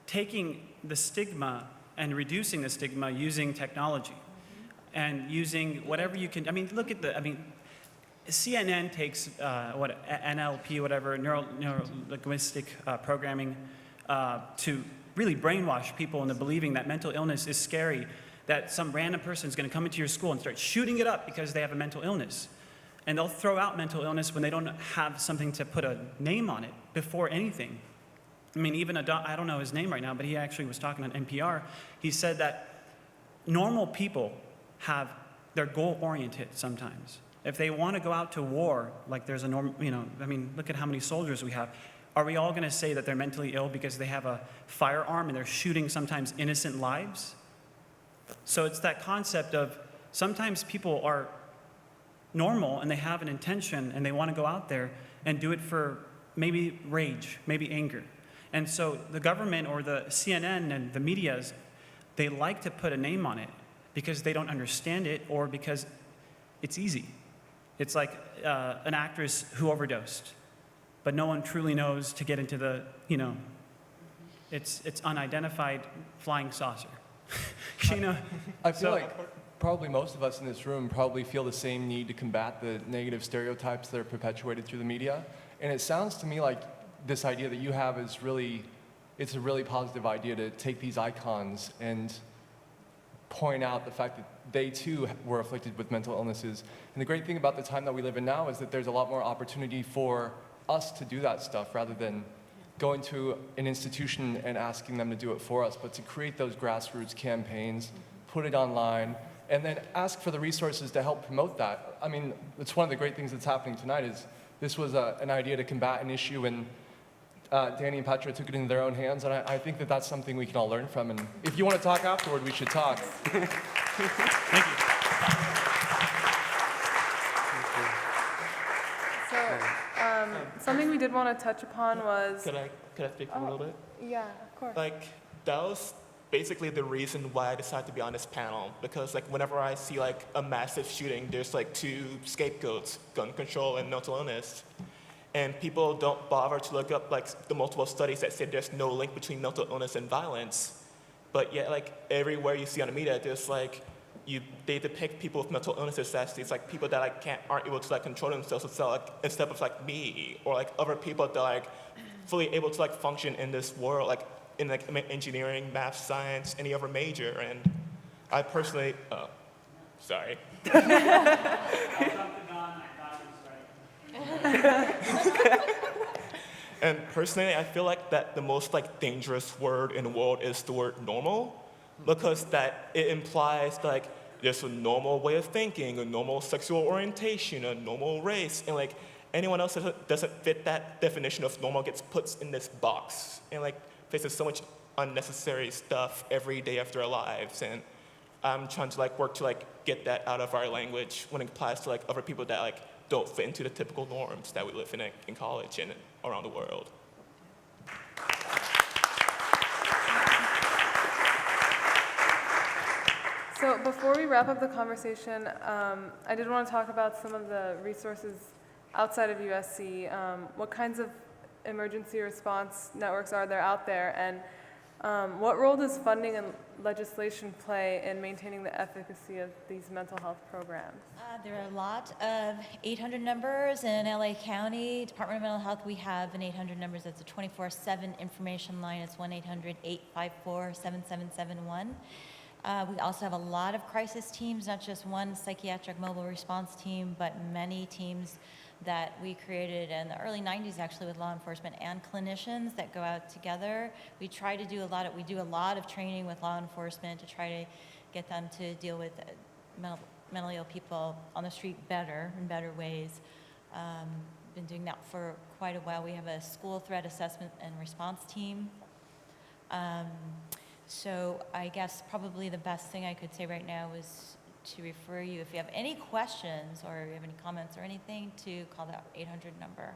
Speaker 6: taking the stigma and reducing the stigma using technology and using whatever you can. I mean, look at CNN takes NLP, whatever, neuro-linguistic programming, to really brainwash people into believing that mental illness is scary, that some random person is going to come into your school and start shooting it up because they have a mental illness. And they'll throw out mental illness when they don't have something to put a name on it before anything. I mean, even I don't know his name right now, but he actually was talking on NPR. He said that normal people they're goal-oriented sometimes. If they want to go out to war, like there's a look at how many soldiers we have. Are we all going to say that they're mentally ill because they have a firearm and they're shooting sometimes innocent lives? So it's that concept of sometimes people are normal and they have an intention and they want to go out there and do it for maybe rage, maybe anger. And so the government or the CNN and the medias, they like to put a name on it because they don't understand it or because it's easy. It's like an actress who overdosed, but no one truly knows to get into the, it's unidentified flying saucer.
Speaker 3: I feel like probably most of us in this room probably feel the same need to combat the negative stereotypes that are perpetuated through the media. And it sounds to me like this idea that you have is it's a really positive idea to take these icons and point out the fact that they too were afflicted with mental illnesses. And the great thing about the time that we live in now is that there's a lot more opportunity for us to do that stuff rather than going to an institution and asking them to do it for us, but to create those grassroots campaigns, put it online, and then ask for the resources to help promote that. I mean, it's one of the great things that's happening tonight is this was an idea to combat an issue, and Danny and Patra took it into their own hands, and I think that that's something we can all learn from. And if you want to talk afterward, we should talk.
Speaker 6: Thank you.
Speaker 2: So, something we did want to touch upon was...
Speaker 15: Could I speak for a little bit?
Speaker 2: Yeah, of course.
Speaker 15: Like, that was basically the reason why I decided to be on this panel, because like whenever I see like a massive shooting, there's like two scapegoats, gun control and mental illness. And people don't bother to look up like the multiple studies that say there's no link between mental illness and violence. But yet like everywhere you see on the media, there's like, they depict people with mental illnesses as these like people that like aren't able to like control themselves instead of like me or like other people that are like fully able to like function in this world, like in like engineering, math, science, any other major. And I personally, sorry. And personally, I feel like that the most like dangerous word in the world is the word normal, because that it implies like there's a normal way of thinking, a normal sexual orientation, a normal race, and like anyone else that doesn't fit that definition of normal gets put in this box and like faces so much unnecessary stuff every day of their lives. And I'm trying to like work to like get that out of our language when it applies to like other people that like don't fit into the typical norms that we live in college and around the world.
Speaker 2: So before we wrap up the conversation, I did want to talk about some of the resources outside of USC. What kinds of emergency response networks are there out there, and what role does funding and legislation play in maintaining the efficacy of these mental health programs?
Speaker 16: There are a lot of 800 numbers in LA County. Department of Mental Health, we have an 800 numbers. That's a 24/7 information line. It's 1-800-854-7771. We also have a lot of crisis teams, not just one psychiatric mobile response team, but many teams that we created in the early 90s actually with law enforcement and clinicians that go out together. We try to do a lot of training with law enforcement to try to get them to deal with mentally ill people on the street better, in better ways. Been doing that for quite a while. We have a school threat assessment and response team. So I guess probably the best thing I could say right now is to refer you, if you have any questions or you have any comments or anything, to call that 800 number,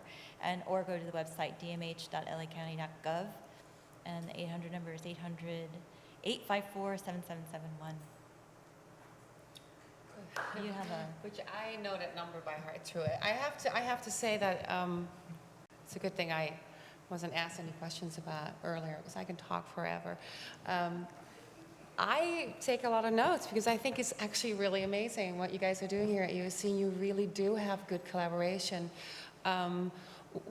Speaker 16: or go to the website dmh.lacounty.gov, and the 800 number is 800-854-7771. You have a...
Speaker 4: Which I know that number by heart through it. I have to say that it's a good thing I wasn't asked any questions about earlier, because I can talk forever. I take a lot of notes because I think it's actually really amazing what you guys are doing here at USC. You really do have good collaboration.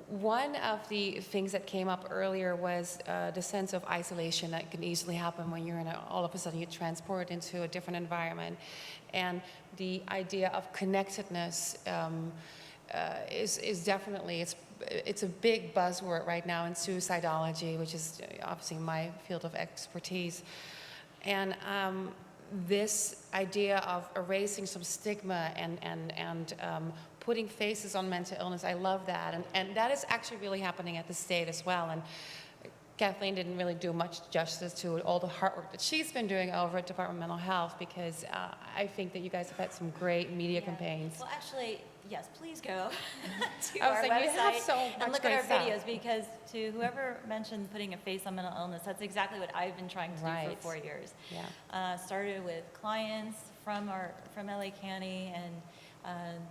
Speaker 4: One of the things that came up earlier was the sense of isolation that can easily happen when you're all of a sudden you're transported into a different environment. And the idea of connectedness is definitely, it's a big buzzword right now in suicidology, which is obviously my field of expertise. And this idea of erasing some stigma and putting faces on mental illness, I love that. And that is actually really happening at the state as well. And Kathleen didn't really do much justice to all the hard work that she's been doing over at Department of Mental Health, because I think that you guys have had some great media campaigns.
Speaker 16: Well, actually, yes, please go to
Speaker 4: I was
Speaker 16: our
Speaker 4: like, you have
Speaker 16: website
Speaker 4: so
Speaker 16: and
Speaker 4: much
Speaker 16: look at our
Speaker 4: great stuff.
Speaker 16: videos, because to whoever mentioned putting a face on mental illness, that's exactly what I've been trying to do
Speaker 4: Right.
Speaker 16: for 4 years.
Speaker 4: Yeah.
Speaker 16: Started with clients from LA County, and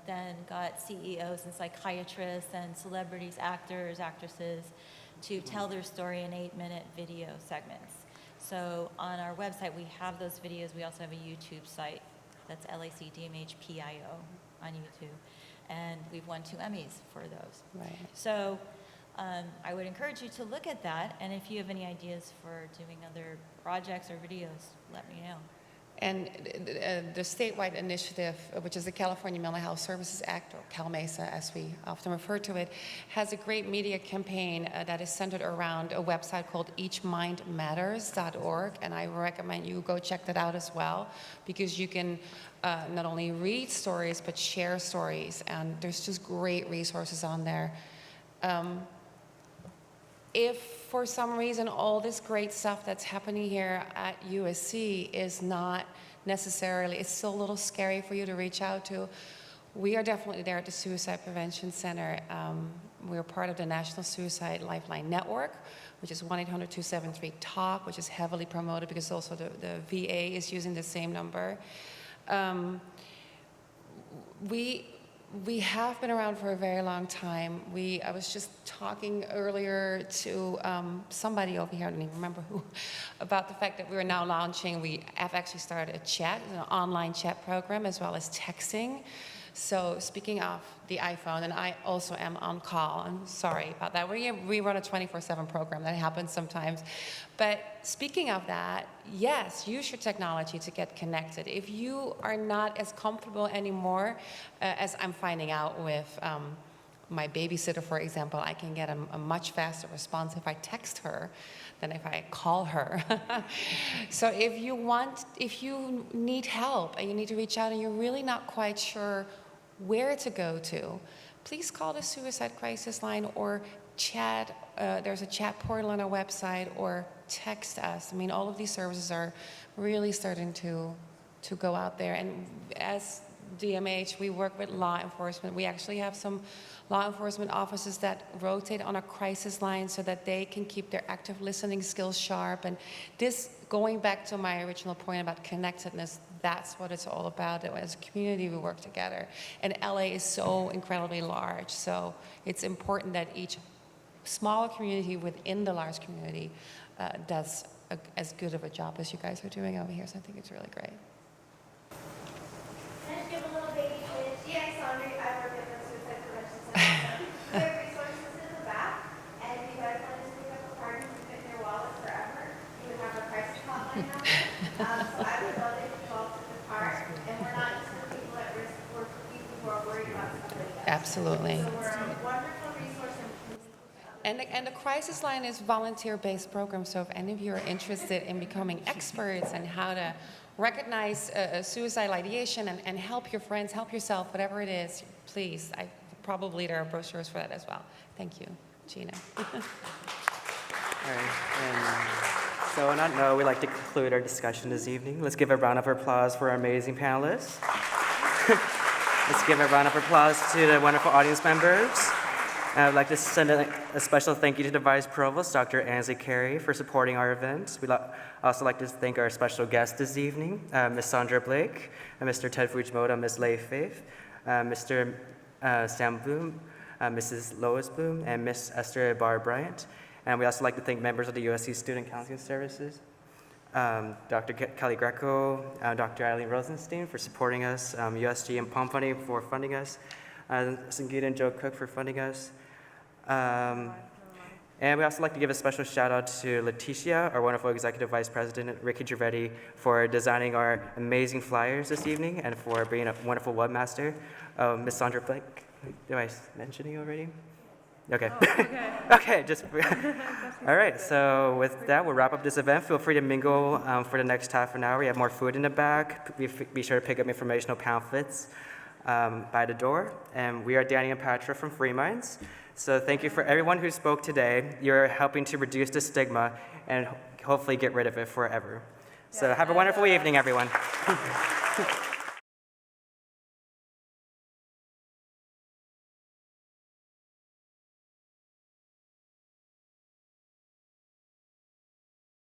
Speaker 16: then got CEOs and psychiatrists and celebrities, actors, actresses, to tell their story in 8-minute video segments. So on our website, we have those videos. We also have a YouTube site that's LACDMHPIO on YouTube. And we've won 2 Emmys for those.
Speaker 4: Right.
Speaker 16: So I would encourage you to look at that. And if you have any ideas for doing other projects or videos, let me know.
Speaker 4: And the statewide initiative, which is the California Mental Health Services Act, or CalMESA as we often refer to it, has a great media campaign that is centered around a website called eachmindmatters.org, and I recommend you go check that out as well, because you can not only read stories but share stories, and there's just great resources on there. If for some reason all this great stuff that's happening here at USC is not necessarily, it's still a little scary for you to reach out to, we are definitely there at the Suicide Prevention Center. We're part of the National Suicide Lifeline Network, which is 1-800-273-TALK, which is heavily promoted because also the VA is using the same number. We have been around for a very long time. I was just talking earlier to somebody over here, I don't even remember who, about the fact that we are now launching, we have actually started a chat, an online chat program, as well as texting. So speaking of the iPhone, and I also am on call, I'm sorry about that. We run a 24/7 program, that happens sometimes. But speaking of that, yes, use your technology to get connected. If you are not as comfortable anymore, as I'm finding out with my babysitter, for example, I can get a much faster response if I text her than if I call her. So if you need help and you need to reach out and you're really not quite sure where to go to, please call the Suicide Crisis Line or chat. There's a chat portal on our website, or text us. I mean, all of these services are really starting to go out there. And as DMH, we work with law enforcement. We actually have some law enforcement officers that rotate on a crisis line so that they can keep their active listening skills sharp. And this, going back to my original point about connectedness, that's what it's all about. As a community, we work together. And LA is so incredibly large, so it's important that each small community within the large community does as good of a job as you guys are doing over here. So I think it's really great.
Speaker 20: Can I just give a little baby pitch? Yeah, Sondra, I work at the Suicide Prevention Center. We have resources in the back, and if you guys want to just pick up a card and keep it in your wallet forever, you would have a crisis hotline number. So I would love it if you all took the card, and we're not just for people at risk, we're for people who are worried about stuff like that.
Speaker 4: Absolutely.
Speaker 20: So we're a wonderful resource,
Speaker 4: And the Crisis Line is volunteer-based program, so if any of you are interested in becoming experts on how to recognize suicide ideation and help your friends, help yourself, whatever it is, please. Probably there are brochures for that as well. Thank you, Gina.
Speaker 1: All right. And so on that note, we'd like to conclude our discussion this evening. Let's give a round of applause for our amazing panelists. Let's give a round of applause to the wonderful audience members. I'd like to send a special thank you to the Vice Provost, Dr. Ansley Carey, for supporting our event. We'd also like to thank our special guests this evening, Ms. Sandra Blake, Mr. Ted Fujimoto, Ms. Lei Faith, Mr. Sam Bloom, Mrs. Lois Bloom, and Ms. Esther Barr Bryant. And we also like to thank members of the USC Student Counseling Services, Dr. Kelly Greco, Dr. Eileen Rosenstein for supporting us, USG and Palm Funding for funding us, Sangeeta and Joe Cook for funding us. And we also like to give a special shout out to Leticia, our wonderful Executive Vice President, Ricky Giretti, for designing our amazing flyers this evening and for being a wonderful webmaster. Ms. Sandra Blake, did I mention you already? Okay.
Speaker 2: Oh, okay.
Speaker 1: Okay, just, all right, so with that, we'll wrap up this event. Feel free to mingle for the next half an hour. We have more food in the back. Be sure to pick up informational pamphlets by the door. And we are Danny and Patra from Free Minds. So thank you for everyone who spoke today. You're helping to reduce the stigma and hopefully get rid of it forever. So have a wonderful evening, everyone.